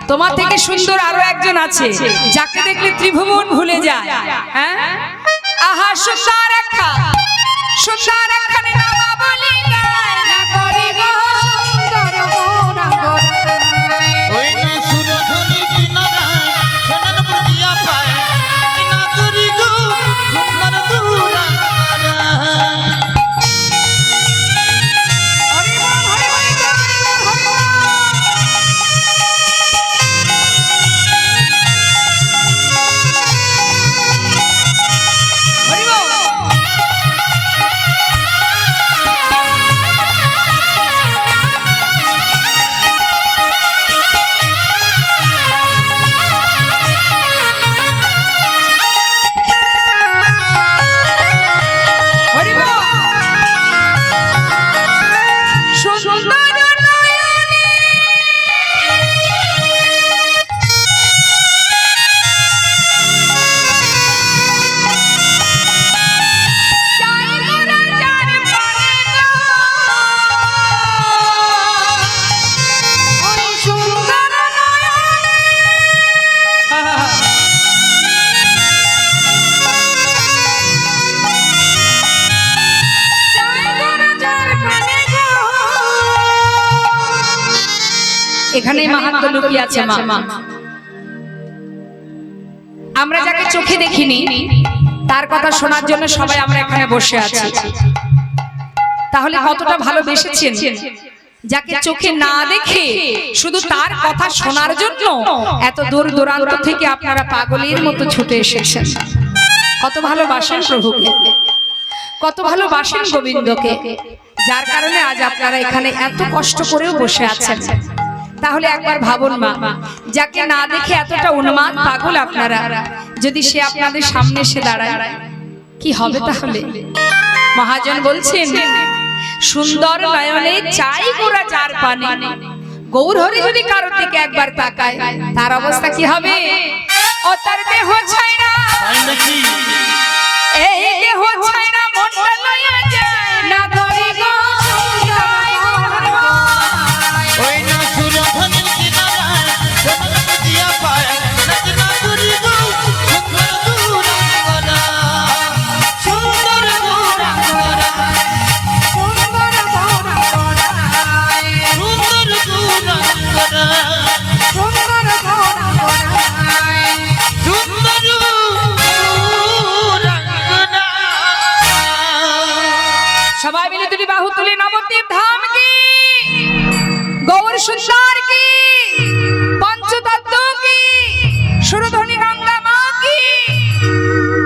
তোমার থেকে সুন্দর আরো একজন আছে যাকে দেখলে ত্রিভুবন ভুলে যায়। হ্যাঁ, আহা সুন্দর একটা, সুন্দর একখানে নামা বলি গায় না করি গো সুন্দর গৌরাঙ্গরা। ওই না সুরধ্বনির কিনারায় সোনার নূপুর দিয়া পায় নাচ না এখানেই মাহাত্ম লুকিয়ে আছে মা। আমরা যাকে চোখে দেখিনি তার কথা শোনার জন্য সবাই আমরা এখানে বসে আছি। তাহলে কতটা ভালোবেসেছেন যাকে চোখে না দেখে শুধু তার কথা শোনার জন্য এত দূর দূরান্ত থেকে আপনারা পাগলের মতো ছুটে এসেছেন। কত ভালোবাসেন প্রভুকে, কত ভালোবাসেন গোবিন্দকে, যার কারণে আজ আপনারা এখানে এত কষ্ট করেও বসে আছেন। তাহলে একবার ভাবুন মা, যাকে না দেখে এতটা উন্মাদ পাগল আপনারা, যদি সে আপনাদের সামনে এসে দাঁড়ায় কি হবে? তাহলে মহাজন বলছেন, সুন্দর নয়নে চাই গোরা যার পানে, গৌর হরি যদি কারোর দিকে একবার তাকায় তার অবস্থা কি হবে? ও তার দেহ ছাইরা, এই দেহ ছাইরা মনটা লইয়া যায় না ধরি গো ওই না সুরধনের কিনারায় সোনার দিয়া পায় নাচ না করি গো সুন্দর গৌরাঙ্গরা, সুন্দর গৌরাঙ্গরা, সুন্দর গৌরাঙ্গরা, সুন্দর গৌরাঙ্গরা, সুন্দর গৌরাঙ্গরা। সবাই মিলে দুটি বাহু তুলে নবদ্বীপ ধাম কি, গৌর সুন্দর কি, পঞ্চতত্ত্ব কি, সুরধনী গঙ্গা মা কি,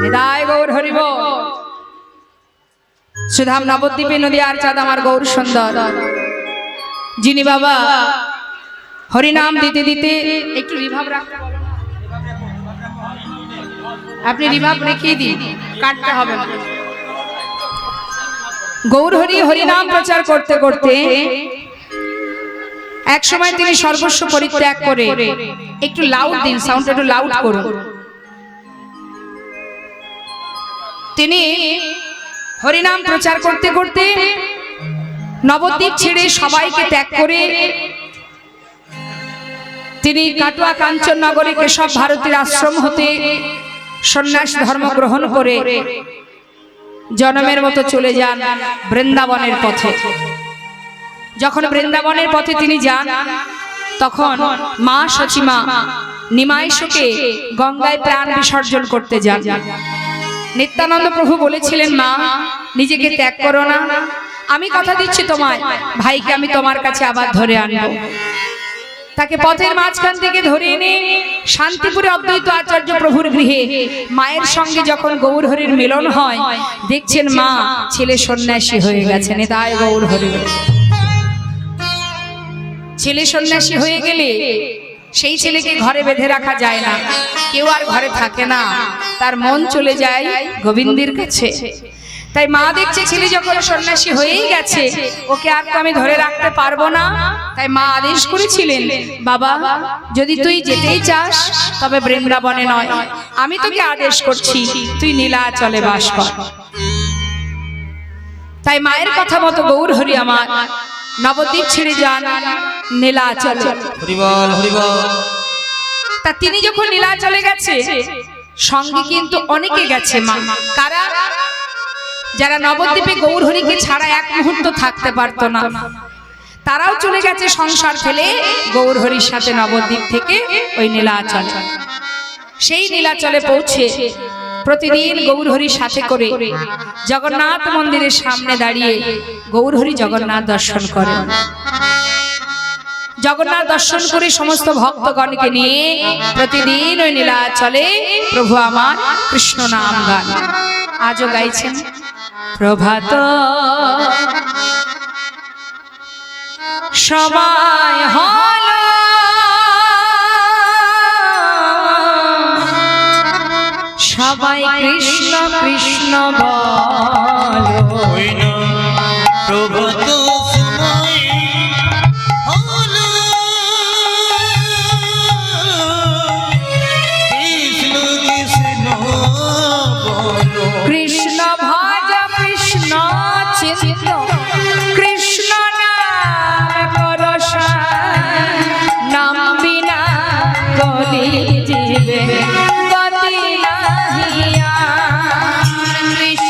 নিতাই গৌর হরি বল। সুধাম নবদ্বীপে নদী আর চাঁদ আমার গৌর সুন্দর, যিনি বাবা হরিনাম দিতে দিতে একটু রিভাব রাখতে বলো না। আপনি রিভাব রেখে দিন, কাটতে হবে না। গৌর হরি হরিনাম প্রচার করতে করতে এক সময় তিনি সর্বস্ব পরিত্যাগ করে, একটু লাউড দিন, সাউন্ড একটু লাউড করুন। তিনি হরিনাম প্রচার করতে করতে নবদ্বীপ ছেড়ে সবাইকে ত্যাগ করে তিনি কাটুয়া কাঞ্চন নগরে কেশব ভারতীর আশ্রম হতে সন্ন্যাস ধর্ম গ্রহণ করে জনমের মতো চলে যান বৃন্দাবনের পথে। যখন বৃন্দাবনের পথে তিনি যান তখন মা সচিমা নিমাইশকে গঙ্গায় প্রাণ বিসর্জন করতে যান। নিত্যানন্দ প্রভু বলেছিলেন, মা নিজেকে ত্যাগ করো না, আমি কথা দিচ্ছি তোমায়, ভাইকে আমি তোমার কাছে আবার ধরে আনবো। তাকে পথের মাঝখান থেকে ধরে এনে শান্তিপুরে অদ্বৈত আচার্য প্রভুর গৃহে মায়ের সঙ্গে যখন গৌর হরির মিলন হয়, দেখছেন মা ছেলে সন্ন্যাসী হয়ে গেছে। নিতাই গৌর হরি। ছেলে সন্ন্যাসী হয়ে গেলে সেই ছেলেকে ঘরে বেঁধে রাখা যায় না, কেউ আর ঘরে থাকে না, তার মন চলে যায় গোবিন্দের কাছে। তাই মা দেখছে ছেলে যখন সন্ন্যাসী হয়েই গেছে, ওকে আর তো আমি ধরে রাখতে পারবো না। তাই মা আদেশ করেছিলেন, বাবা যদি তুই যেতেই চাস তবে বৃন্দাবনে নয়, আমি তোকে আদেশ করছি তুই নীলাচলে বাস কর। তাই মায়ের কথা মতো গৌর হরি আমার নবদ্বীপ ছেড়ে যান নীলাচলে। হরি বল হরি বল। তা তিনি যখন নীলাচলে গেছে সঙ্গে কিন্তু অনেকে গেছে মা। কারা? যারা নবদ্বীপে গৌর হরিকে ছাড়া এক মুহূর্ত থাকতে পারতো না, তারাও চলে গেছে সংসার ফেলে গৌর হরির সাথে নবদ্বীপ থেকে ওই নীলাচলে। সেই নীলাচলে পৌঁছে প্রতিদিন গৌর হরির সাথে করে জগন্নাথ মন্দিরের সামনে দাঁড়িয়ে গৌর হরি জগন্নাথ দর্শন করেন। জগন্নাথ দর্শন করে সমস্ত ভক্তগণকে নিয়ে প্রতিদিন ওই নীলাচলে প্রভু আমার কৃষ্ণ নাম গান। আজও গাইছেন, প্রভাত সময় হল সবাই কৃষ্ণ কৃষ্ণ বলো, প্রভাত সময় হলো কৃষ্ণ কৃষ্ণ বলো, কৃষ্ণ ভজ কৃষ্ণ চিন্ত কৃষ্ণ নাম করসা, নাম বিনা কলি জীবে গতি নাহিয়া। কৃষ্ণ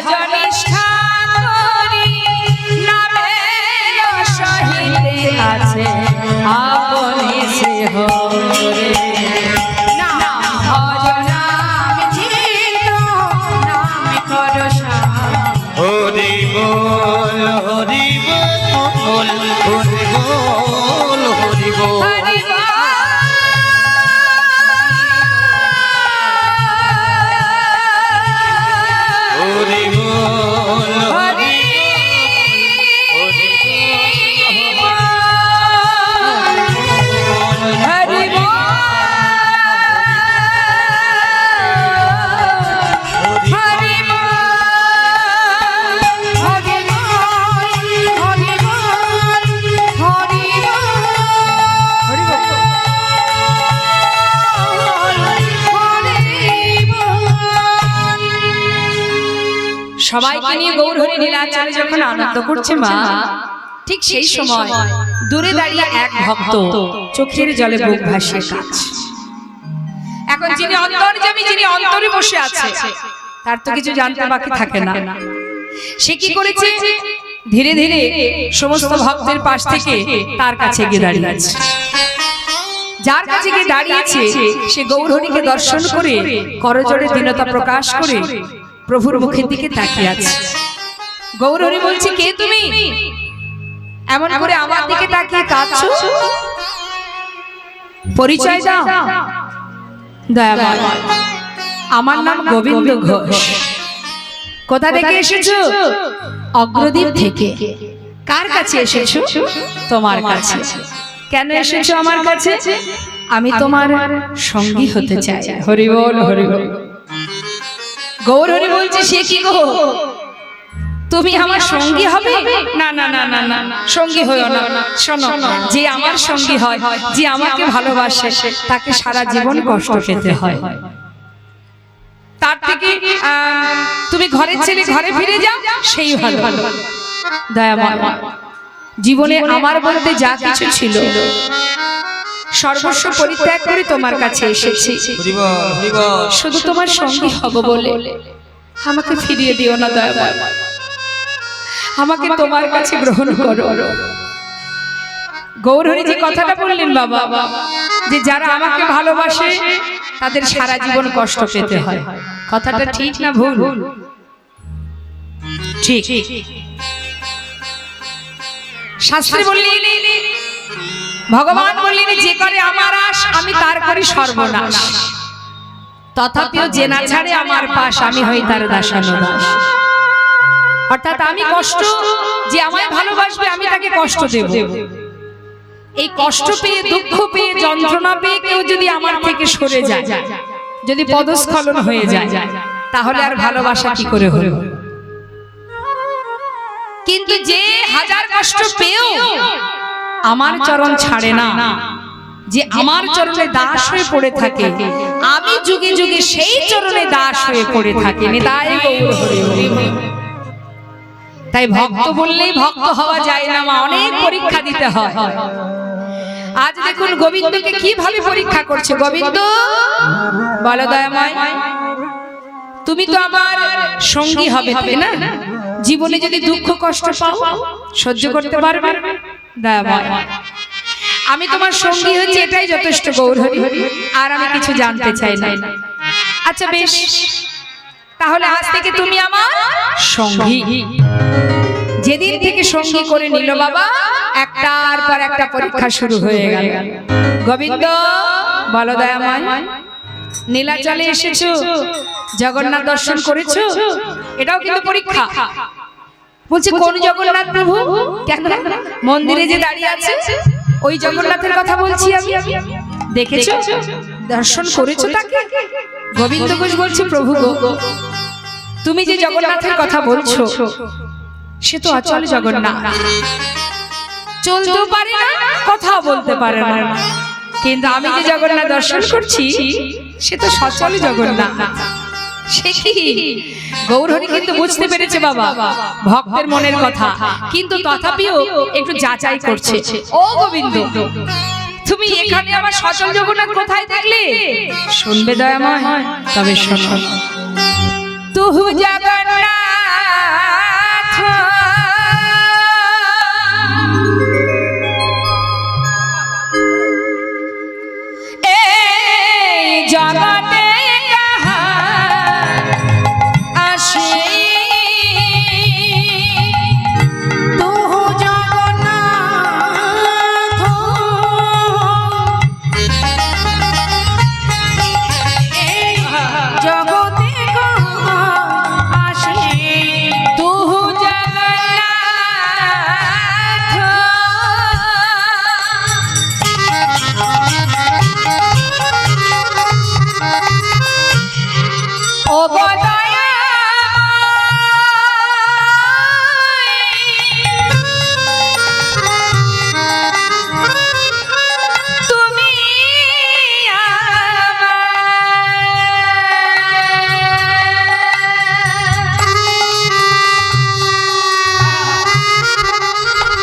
ভজনিষ্ঠা করি নামের সহিতে আছে আপনি সে হরে নাম ভজনাম চিত্ত নাম কর হরি বল হরি বল হরি বল হরি বল হরি হরি বল হরি হরি সবাইকে নিয়ে গৌরহরি নীলাচলে যখন আনন্দ করছে মা, ঠিক সেই সময় দূরে দাঁড়িয়ে এক ভক্ত চোখের জলে বুক ভাসিয়ে কাঁদছে। এখন যিনি অন্তর্যামী, যিনি অন্তরে বসে আছে, তার তো কিছু জানতে বাকি থাকে না। সে কি করেছে? ধীরে ধীরে সমস্ত ভক্তের পাশ থেকে তার কাছে গিয়ে দাঁড়িয়ে আছে। যার কাছে গিয়ে দাঁড়িয়েছে সে গৌরহরিকে দর্শন করে করজোড়ে দীনতা প্রকাশ করে প্রভুর মুখের দিকে তাকিয়ে আছে। গৌরহরি বলছে, কে তুমি? এমন করে আমার দিকে তাকিয়ে কাঁদছো? পরিচয় দাও। দয়াময়, আমার নাম গোবিন্দ ঘোষ। কোথা থেকে এসেছো? অগ্রদ্বীপ থেকে। কার কাছে এসেছো? তোমার কাছে। কেন এসেছো আমার কাছে? আমি তোমার সঙ্গী হতে চাই। হরি বল হরি বল। গৌরহরি বলছে, সে কি গো, তুমি আমার সঙ্গী হবে? না না না না না, সঙ্গী হইও না। শোনো, যে আমার সঙ্গী হয়, যে আমাকে ভালোবাসে, তাকে সারা জীবন কষ্ট পেতে হয়। তার থেকে তুমি ঘরের ছেলে ঘরে ফিরে যাও, সেই ভালো। দয়াময়, জীবনে আমার বলতে যা কিছু ছিল সর্বস্ব পরিত্যাগ করে তোমার কাছে এসেছি। হরি বল হরি বল। শুধু তোমার সঙ্গী হব বলে আমাকে ফিরিয়ে দিও না দয়াময়। আমাকে তোমার কাছে গ্রহণ করো। গৌরহরি যে কথাটা বললেন বাবা, যে যারা আমাকে ভালোবাসে তাদের সারা জীবন কষ্ট পেতে হয়, কথাটা ঠিক না ভুল? ঠিক। শাস্ত্রে বললেন, ভগবান বললেন, যে করে আমার আশ আমি তার করি সর্বনাশ। তথাপিও যে না ছাড়ে আমার পাশ আমি হই তার দাসানুদাস। অর্থাৎ আমি কষ্ট, যে আমায় ভালোবাসবে আমি তাকে কষ্ট দেব। এই কষ্ট পেয়ে, দুঃখ পেয়ে, যন্ত্রণা পেয়ে কেউ যদি আমার থেকে সরে যায়, যদি পদস্খলন হয়ে যায়, তাহলে আর ভালোবাসা কি করে হলো? কিন্তু যে হাজার কষ্ট পেয়েও আমার চরণ ছাড়ে না, যে আমার চরণে দাস হয়ে পড়ে থাকে, আমি যুগে যুগে সেই চরণে দাস হয়ে পড়ে থাকি। নিতাই গৌর হরি হরি। তাই ভক্ত বললেই ভক্ত হওয়া যায় না মা, অনেক পরীক্ষা দিতে হয়। আজ দেখুন গোবিন্দকে কিভাবে পরীক্ষা করছে। গোবিন্দ বলো, দয়াময়, তুমি তো আমার সঙ্গী হবে, তাই না? জীবনে যদি দুঃখ কষ্ট পাও সহ্য করতে পারবে? দয়াময়, আমি তোমার সঙ্গী হচ্ছি, এটাই যথেষ্ট গৌরহরি, আর আমি কিছু জানতে চাই না। আচ্ছা বেশ, তাহলে আজ থেকে তুমি আমার সঙ্গী। যেদিন থেকে সঙ্গী করে নিল বাবা, একটার পর একটা পরীক্ষা শুরু হয়ে গেল। গোবিন্দ বলো, দয়াময়, নীলাচলে এসেছো, জগন্নাথ দর্শন করেছো, এটাও কিন্তু পরীক্ষা। বলছে, কোন জগন্নাথ প্রভু? কেন? মন্দিরে যে দাঁড়িয়ে আছে ওই জগন্নাথের কথা বলছি আমি। দেখেছো, দর্শন করেছো তাকে? গোবিন্দ ঘোষ বলছে, প্রভু গো, তুমি যে জগন্নাথের কথা বলছো সে তো অচল জগন্নাথ, চলতেও পারে না, কথাও বলতে পারে না। কিন্তু আমি যে জগন্নাথ দর্শন করছি সে তো সচল জগন্নাথ। সে কি? গৌরহরি কিন্তু বুঝতে পেরেছে বাবা ভক্তের মনের কথা, কিন্তু তথাপিও একটু যাচাই করছে। ও গোবিন্দ, তুমি এখানে আমার সচল জগন্নাথ কোথায় দেখলে? শুনবে দয়াময়? তবে শোনো। তুহু জগন্নাথ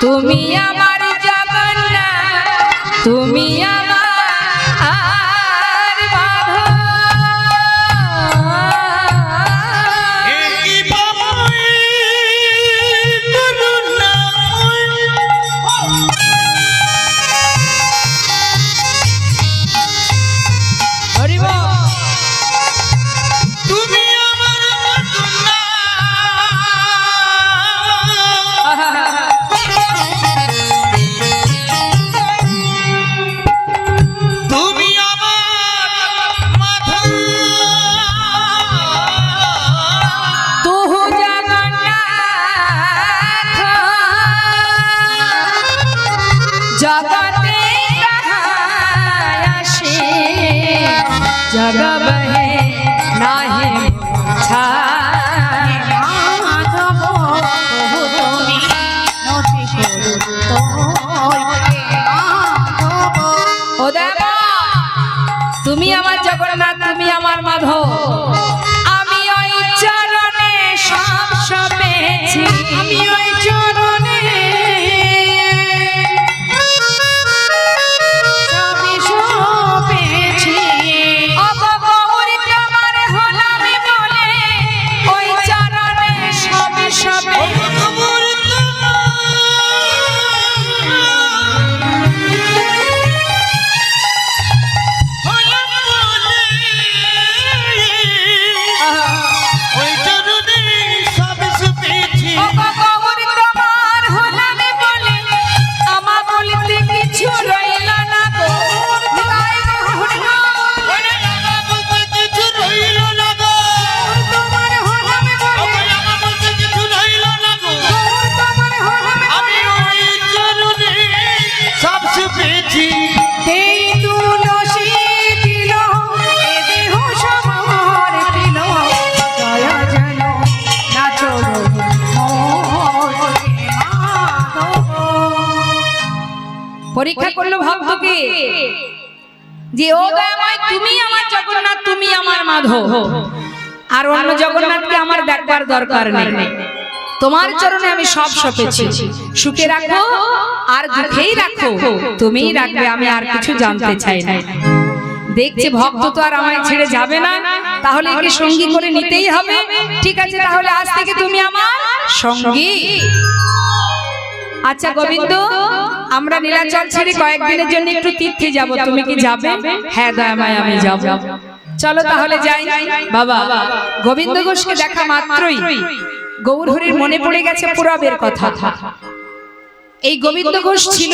তুমি আমার জগন্নাথ তুমি আমার মাধব এই বাবাই করুণাময় হরি বল। তুমি আমার তুমি আমার মাধব তুহু জগন্নাথ জগতে কহায় আসে জগব হে নাহি ছায় মাধব তুমি নথি করু তোয় মাধব ও দেবা তুমি আমার জগন্নাথ তুমি আমার মাধব আমি ওই চরণে সব পেয়েছি আমি ওই চরণে সব পেয়েছি অবগৌর তোমার হলামি বলে ওই চরণে সব ওই চরণে সব পেয়েছি অবগৌর তোমার হলামি বলে আমা বলিতে কিছু রইল না গো ওরে আমার বলতে কিছু রইল না গো তোমার হলামি বলে আমার বলতে কিছু রইল না গো তোমার হলামি আমি ওই চরণে সব পেয়েছি এই তুলসী দিল এ দেহ সবার দিল দয়া যেন না চলো পরীক্ষা করলো ভক্তকে যে ও দয়াময় তুমি আমার জগন্নাথ তুমি আমার মাধব আর অন্য জগন্নাথকে আমার দেখবার দরকার নেই তোমার চরণে আমি সব সপেছি সুখে রাখো আর দুঃখেই রাখো তুমিই রাখবে আমি আর কিছু জানতে চাই না দেখছে ভক্ত তো আর আমায় ছেড়ে যাবে না তাহলে একে সঙ্গী করে নিতেই হবে ঠিক আছে তাহলে আজ থেকে তুমি আমার সঙ্গী আচ্ছা গোবিন্দ আমরা নীলাচল ছেড়ে কয়েকদিনের জন্য একটু তীর্থে যাব তুমি কি যাবে হ্যাঁ দয়াময় আমি যাব চলো তাহলে যাই বাবা গোবিন্দ ঘোষকে দেখা মাত্রই গৌরহরির মনে পড়ে গেছে পুরবের কথা এই গোবিন্দ ঘোষ ছিল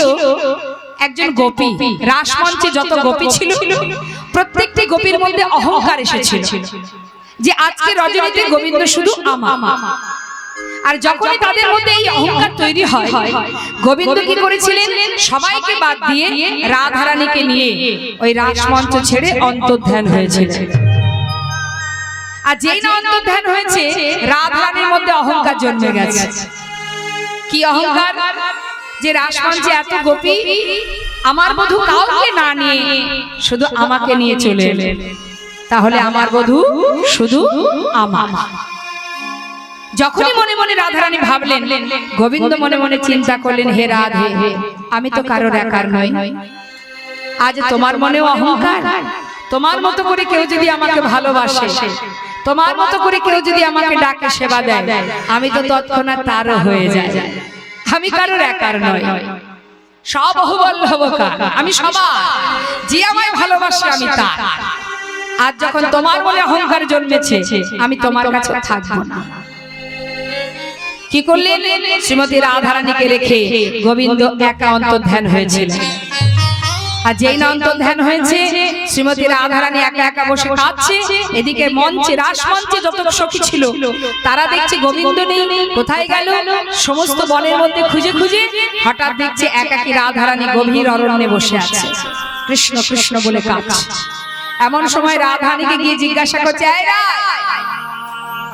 একজন গোপী রাসমঞ্চে যত গোপী ছিল প্রত্যেকটি গোপীর মধ্যে অহংকার এসেছিল যে আজকে রজনীতে গোবিন্দ শুধু আমার আর যখনই তাদের মধ্যে এই অহংকার তৈরি হয় গোবিন্দ কি করেছিলেন সবাইকে বাদ দিয়ে রাধারানীকে নিয়ে ওই রাসমঞ্চ ছেড়ে অন্তর্ধান হয়েছিল আর যেই না অন্তর্ধান হয়েছে রাধারানীর মধ্যে অহংকার জন্মে গেছে কি অহংকার যে রাসমঞ্চে এত গোপী আমার বধূ কাউকে না নিয়ে শুধু আমাকে নিয়ে চলে এলেন তাহলে আমার বধূ শুধু আমার যখনই মনে মনে রাধারানী ভাবলেন গোবিন্দ মনে মনে চিন্তা করলেন হে রাধে আমি তো কারোর একার নই আজ তোমার মনেও অহংকার তোমার মতো করে কেউ যদি আমাকে ভালোবাসে তোমার মতো করে কেউ যদি আমাকে ডাকে সেবা দেয় আমি তো তৎক্ষণাৎ তারও হয়ে যায় আমি কারোর একার নই সব বহুবল্লভকার আমি সবার যে আমায় ভালোবাসে আমি তার আজ যখন তোমার মনে অহংকার জন্মেছে আমি তোমার কাছে থাকবো না কি করলেন শ্রীমতী রাধারানীকে রেখে গোবিন্দ একা অন্তর্ধান হয়েছিল আর যেই না অন্তর্ধান হয়েছে শ্রীমতী রাধারানী একা একা বসে কাঁদছে এদিকে মঞ্চে রাসমঞ্চে যত সখী ছিল তারা দেখছে গোবিন্দ নেই কোথায় গেল সমস্ত বনের মধ্যে খুঁজে খুঁজে হঠাৎ দেখছে একাকী রাধারানী গভীর অরণ্যে বসে আছে কৃষ্ণ কৃষ্ণ বলে কাঁদছে এমন সময় রাধারানীকে গিয়ে জিজ্ঞাসা করছে এই রায়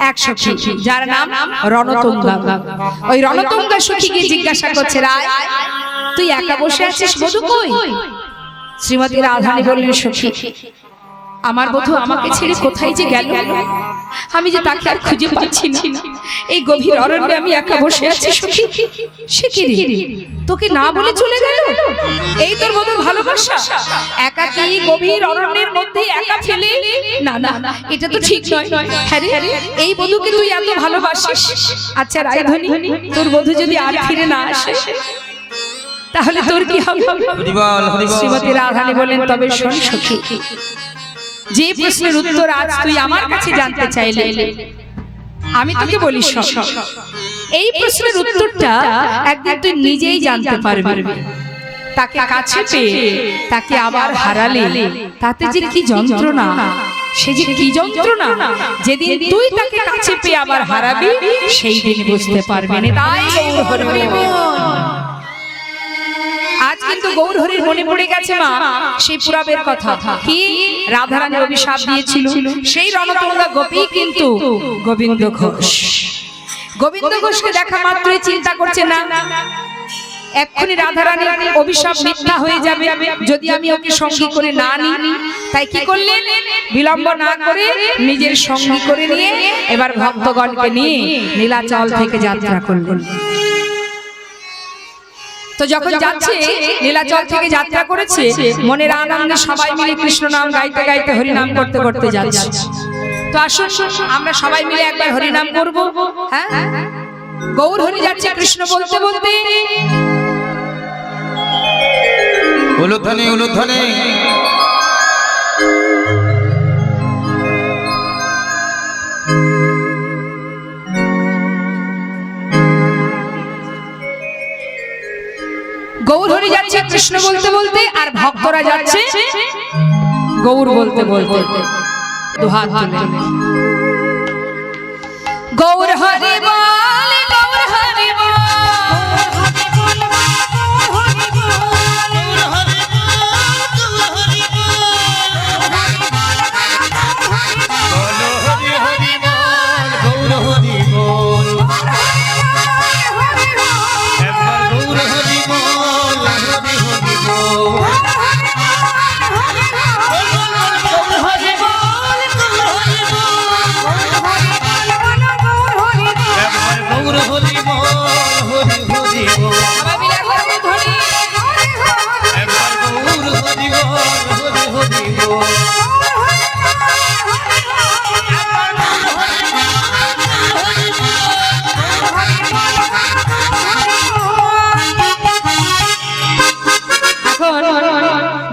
এক সখী যার নাম রণতুঙ্গা ওই রণতুঙ্গা সখী গিয়ে জিজ্ঞাসা করছে রায় তুই একা বসে আছিস বধূ কই শ্রীমতী রাধারানী বললেন সখী আমার বধূ আমাকে ছেড়ে কোথায় যে গেল, আমি যে তাকে আর খুঁজে পাচ্ছি না। এই গভীর অরণ্যে আমি একা বসে আছি সখী। সে কি রে, তোকে না বলে চলে গেল? এই তোর বধূর ভালোবাসা? একাকী গভীর অরণ্যের মধ্যে একা ফেলে? না না, এটা তো ঠিক নয়। হ্যাঁ রে, এই বধূকে তুই এত ভালোবাসিস। আচ্ছা রায়ধনী, তোর বধূ যদি আর ফিরে না আসে তাহলে তোর কি হবে? হরি বল, হরি বল। শ্রীমতী রাধারানী বলেন, তবে শোন সখী, যে প্রশ্নের উত্তর আজ তুই আমার কাছে জানতে চাইলে আমি তোকে বলি শোন, এই প্রশ্নের উত্তরটা একদিন তুই নিজেই জানতে পারবি। তাকে কাছে পেয়ে তাকে আবার হারালে তাতে যে কি যন্ত্রণা, সে যে কি যন্ত্রণা, যেদিন তুই তাকে কাছে পেয়ে আবার হারাবি সেই দিন বুঝতে পারবি না। তাই গৌর হরি বল। আজ কিন্তু গৌর হরির মনে পড়ে গেছে মা সেই পুরাবের কথা, কি রাধারানী অভিশাপ দিয়েছিল। সেই রণতুঙ্গা গোপী কিন্তু গোবিন্দ ঘোষ। গোবিন্দ ঘোষকে দেখা মাত্রই চিন্তা করছে না এক্ষুনি রাধারানীর অভিশাপ মিথ্যা হয়ে যাবে যদি আমি ওকে সঙ্গী করে না নিই। তাই কি করলেন, বিলম্ব না করে নিজের সঙ্গী করে নিয়ে এবার ভক্তগণকে নিয়ে নীলাচল থেকে যাত্রা করলেন। তো যখন যাচ্ছে, নীলাচল থেকে যাত্রা করেছে, মনের আনন্দে সবাই মিলে কৃষ্ণ নাম গাইতে গাইতে হরি নাম করতে করতে যাচ্ছে। তো আসুন আমরা সবাই মিলে একবার হরি নাম করব। হ্যাঁ, গৌর হরি যাচ্ছে কৃষ্ণ বলতে বলতে। উলুধ্বনি, উলুধ্বনি। গৌর হরি যাচ্ছে কৃষ্ণ বলতে বলতে, আর ভক্তরা যাচ্ছে গৌর বলতে বলতে। দুহাত তুলে গৌর হরি বল, গৌর হরি বল,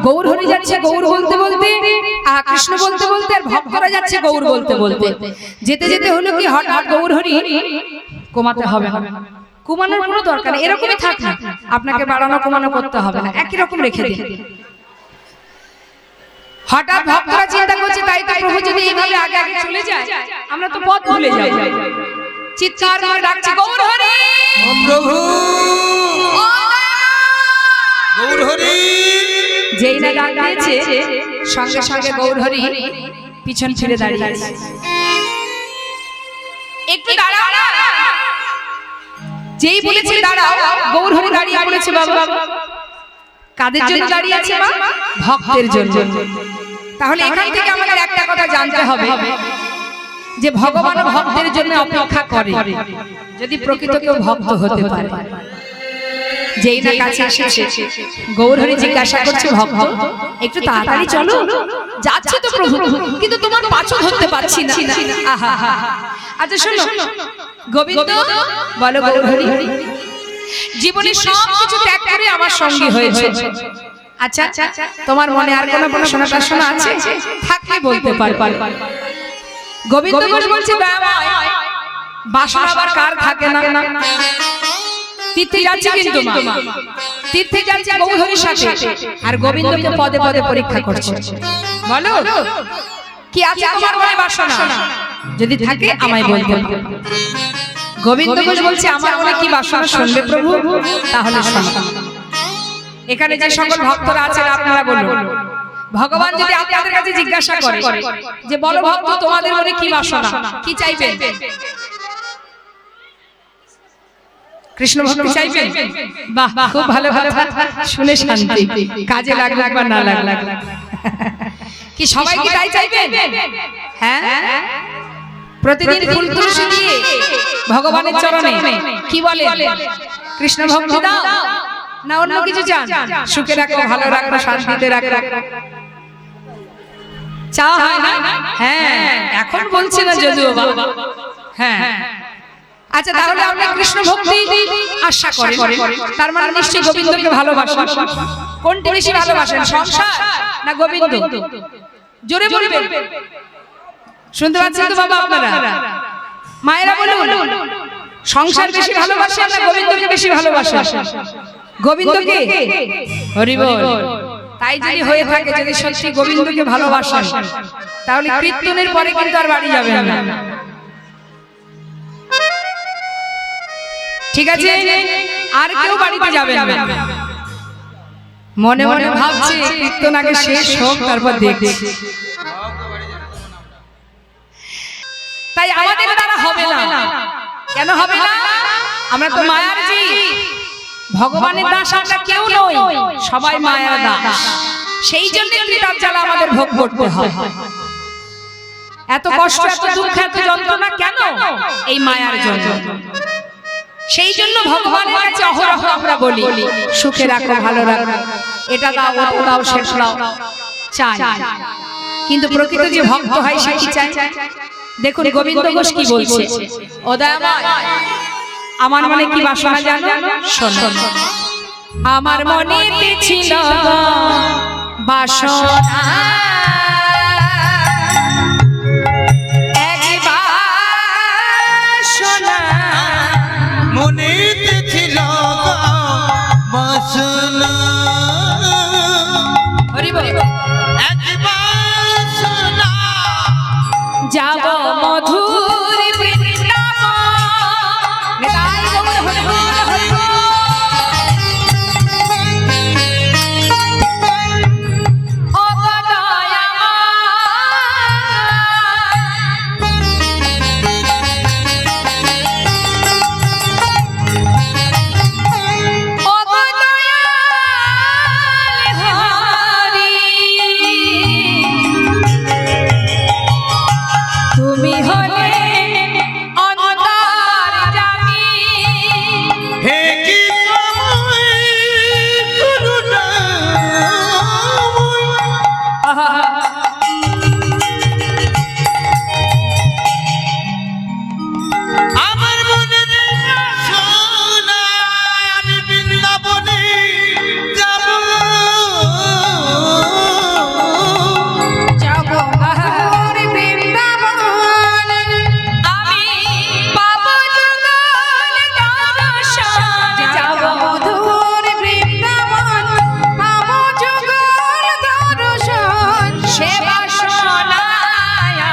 গৌর হরি যাচ্ছে গৌর বলতে বলতে, আর কৃষ্ণ বলতে বলতে, আর ভক্তরা যাচ্ছে গৌর বলতে বলতে। যেতে যেতে হলো কি, হঠাৎ গৌর হরি কমাতে হবে না, কমানোর কোনো দরকার নেই, এরকমই থাক না, আপনাকে বাড়ানো কমানো করতে হবে না, একই রকম রেখে দিন। হঠাৎ ভক্তরা চিন্তা করছে, তাই তো প্রভু যদি এইভাবে আগে আগে চলে যায় আমরা তো পথ ভুলে যাই। চিৎকার করে ডাকছে গৌর হরি, ও প্রভু গৌর হরি। যেই না ডাক দিয়েছে সঙ্গে সঙ্গে গৌর হরি পিছন ফিরে দাঁড়িয়ে আছে। একটু দাঁড়াও না, যেই বলেছে দাঁড়াও গৌর হরি দাঁড়িয়ে পড়েছে। বাবা কাদের জন্য দাঁড়িয়ে আছে মা? ভক্তের জন্য। তাহলে এখান থেকে আমাদের একটা কথা জানতে হবে যে ভগবান ভক্তের জন্য অপেক্ষা করে যদি প্রকৃত কেউ ভক্ত হতে পারে। যেই না কাছে এসেছে গৌর হরি জিজ্ঞাসা করছে, ভক্ত একটু তাড়াতাড়ি চলো, যাচ্ছে তো প্রভু কিন্তু তোমার পাছু ধরতে পারছি না। আচ্ছা শোনো গোবিন্দ, বলো গৌর হরি, জীবনে সব কিছু ত্যাগ করে আমার সঙ্গী হয়েছে। আচ্ছা তোমার মনে আর কোনো বাসনা টাসনা আছে? থাকলে বলতে পারো। গোবিন্দ ঘোষ বলছে, বাসনা আবার কার থাকে না? তীর্থে যাচ্ছে কিন্তু মা, তীর্থে যাচ্ছে গৌর হরির সাথে, আর গোবিন্দকে পদে পদে পরীক্ষা করছে। বলো কি আছে তোমার মনে বাসনা? যদি থাকে আমায় বলবে। গোবিন্দ ঘোষ বলছে, আমার মনে কি বাসনা শুনবে প্রভু? তাহলে শোনো, এখানে যে সকল ভক্তরা আছেন আপনারা বলুন, ভগবান যদি আপনাদের কাছে জিজ্ঞাসা করে যে বলো ভক্ত তোমাদের মনে কি বাসনা, কি চাইবেন? কৃষ্ণ ভক্তি চাইবেন? বাহ, খুব ভালো কথা, শুনে শান্তি, কাজে লাগলাক বা না লাগলাক। কি সবাই কি তাই চাইবেন? হ্যাঁ, প্রতিদিন ফুল তুলসী দিয়ে ভগবানের চরণে কি বলে? কৃষ্ণ ভক্তি দাও না অন্য কিছু চান? সুখে রাখো, ভালো রাখো, শান্তিতে রাখো, চাওয়া হয় না? হ্যাঁ, এখন বলছে না যদিও বাবা। হ্যাঁ, আচ্ছা, তাহলে আপনি কৃষ্ণ ভক্তি আশা করেন, তার মানে নিশ্চয়ই গোবিন্দকে ভালোবাসেন। কোনটি বেশি ভালোবাসেন, সংসার না গোবিন্দ? জোরে বলবেন, শুনতে পাচ্ছেন তো বাবা আপনারা? মায়েরা বলুন, সংসার বেশি ভালোবাসেন না গোবিন্দকে বেশি ভালোবাসেন? গোবিন্দকে। হরি বল। তাই যদি হয়ে থাকে, যদি সত্যি গোবিন্দকে ভালোবাসেন, তাহলে কীর্তনের পরে কিন্তু আর বাড়ি যাবেন না, ঠিক আছে? আর কেউ বাড়িতে যাবেন না। মনে মনে ভাবছি কীর্তন আগে শেষ হোক, তারপর দেখছি। তাই আমাদের দ্বারা হবে না। কেন হবে না? আমরা তো মায়ার জি, ভগবানের দাস আমরা কেউ নই, সবাই মায়ার দাস। সেই জন্য তার জ্বালা আমাদের ভোগ করতে হয়। এত কষ্ট, এত দুঃখ, এত যন্ত্রণা কেন? এই মায়ার জন্য। সেই জন্য ভগবানের কাছে অহরহ আমরা বলি, সুখে রাখো, ভালো রাখো, এটা দাও, ওটা দাও, সেটা দাও, চাই। কিন্তু প্রকৃত যে ভক্ত হয় সে কি চায়? দেখুন গোবিন্দ ঘোষ কি বলছে, ও দয়াময়, আমার মনে কি বাসনা জানো? শোনো, আমার মনেতে ছিল বাসনা, মনেতে ছিল বাসনা, যাব মধুর বৃন্দাবন। ও তুমি হলে অন্তর জামি, হে কি আমার মনে বাসনা, আমি বৃন্দাবনে যাব, যাব মধুর বৃন্দাবন, আমি পাবো যুগল দর্শন। যাব মধুর বৃন্দাবন, পাবো যুগল দর্শন। সে বাসনা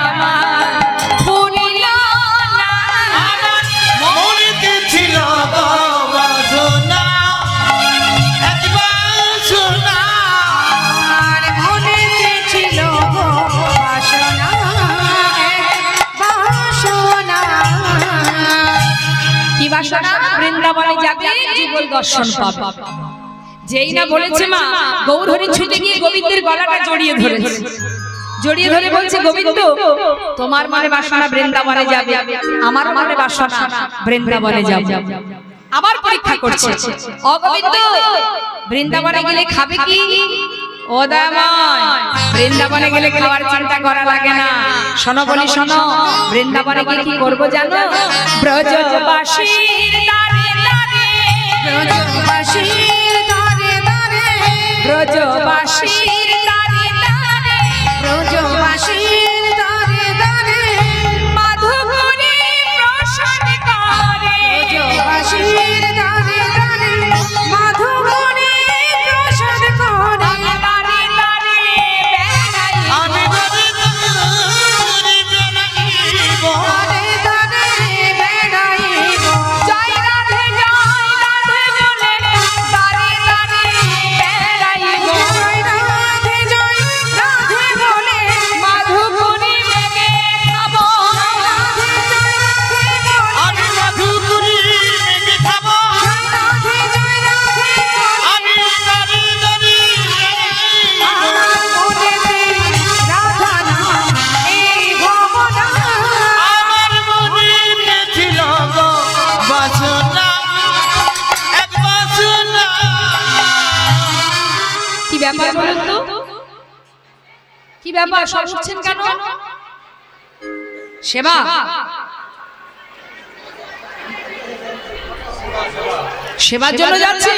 আমার পূরিল না, মনেতে ছিল বাসনা, এক বাসনা, আর মনেতে ছিল বাসনা, বাসনা। কি বাসনা? বৃন্দাবনে যাবে, যুগল দর্শন পাবে। যেই না বলেছে মা, গৌরহরি ছুটে গিয়ে গোবিন্দের গলাটা জড়িয়ে ধরেছে, জড়িয়ে ধরে বলছে, গোবিন্দ তোমার মনে বাসনা বৃন্দাবনে যাবে, আমার মনে বাসনা বৃন্দাবনে যাবে। আবার পরীক্ষা করছে, ও গোবিন্দ বৃন্দাবনে গেলে খাবে কি? ও দয়াময়, বৃন্দাবনে গেলে খাওয়ার চিন্তা করা লাগে না। শোনো বলি, শোনো, বৃন্দাবনে গিয়ে কি করবো জানো? ব্রজবাসীর দ্বারে দ্বারে, ব্রজবাসীর দ্বারে দ্বারে, ব্রজবাসীর দ্বারে দ্বারে, ব্রজবাসীর দ্বারে দ্বারে, মাধুকরী প্রসাদ করে, ব্রজবাসীর দ্বারে দ্বারে, মাধুকরী প্রসাদ করে। দ্বারে দ্বারে বেড়াই, আমি দ্বারে দ্বারে বেড়াইব, দ্বারে দ্বারে বেড়াইব, ব্যাপার বলুন তো, কি ব্যাপার সব উঠছেন কেন? সেবা, সেবার জন্য যাচ্ছে,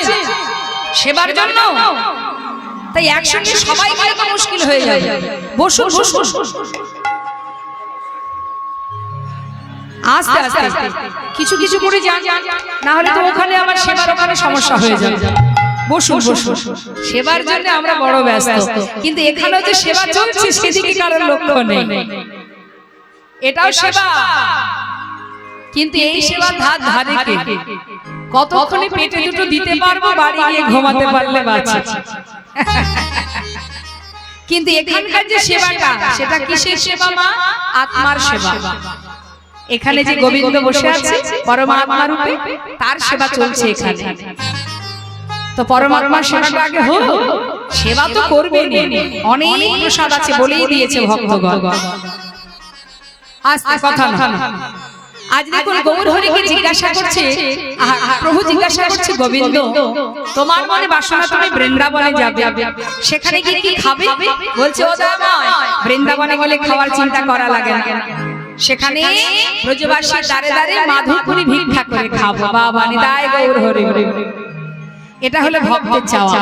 সেবার জন্য। তাই একসঙ্গে সবাই গেলে তো মুশকিল হয়ে যাবে। বসুন বসুন, আস্তে আস্তে কিছু কিছু করে যান, না হলে তো ওখানে আমার সেবার ওখানে সমস্যা হয়ে যাবে। বসুন বসুন, সেবার জন্য আমরা বড় ব্যস্ত, কিন্তু এখানে যে সেবা চলছে সেদিকে কারোর লক্ষ্য নেই। এটাও সেবা, কিন্তু এই সেবার ধার ধারে কে? কতক্ষণে পেটে দুটো দিতে পারবো, বাড়ি গিয়ে ঘুমাতে পারলে বাঁচি। কিন্তু এখানকার যে সেবাটা, সেটা কিসের সেবা মা? আত্মার সেবা। এখানে যে গোবিন্দ বসে আছে পরমাত্মা রূপে, তার সেবা চলছে এখানে। তো পরমাত্মার সেবাটা আগে হোক, সেবা তো করবেনই, অনেক প্রসাদ আছে বলেই দিয়েছে ভক্তগণ। আস্তে কথা না। আজ দেখুন গৌর হরিকে জিজ্ঞাসা করছে, প্রভু জিজ্ঞাসা করছে, গোবিন্দ তোমার মনে বাসনা, তুমি বৃন্দাবনে যাবে, সেখানে গিয়ে কি খাবে? বলছে ও দামাই, বৃন্দাবনে গেলে খাওয়ার চিন্তা করা লাগে না, সেখানে ব্রজবাসী দাঁড়ে দাঁড়ে মাধুপুরি ভিক্ষা করে খাবো। বাবা নিতাই গৌর হরি। এটা হলো ভক্তের চাওয়া।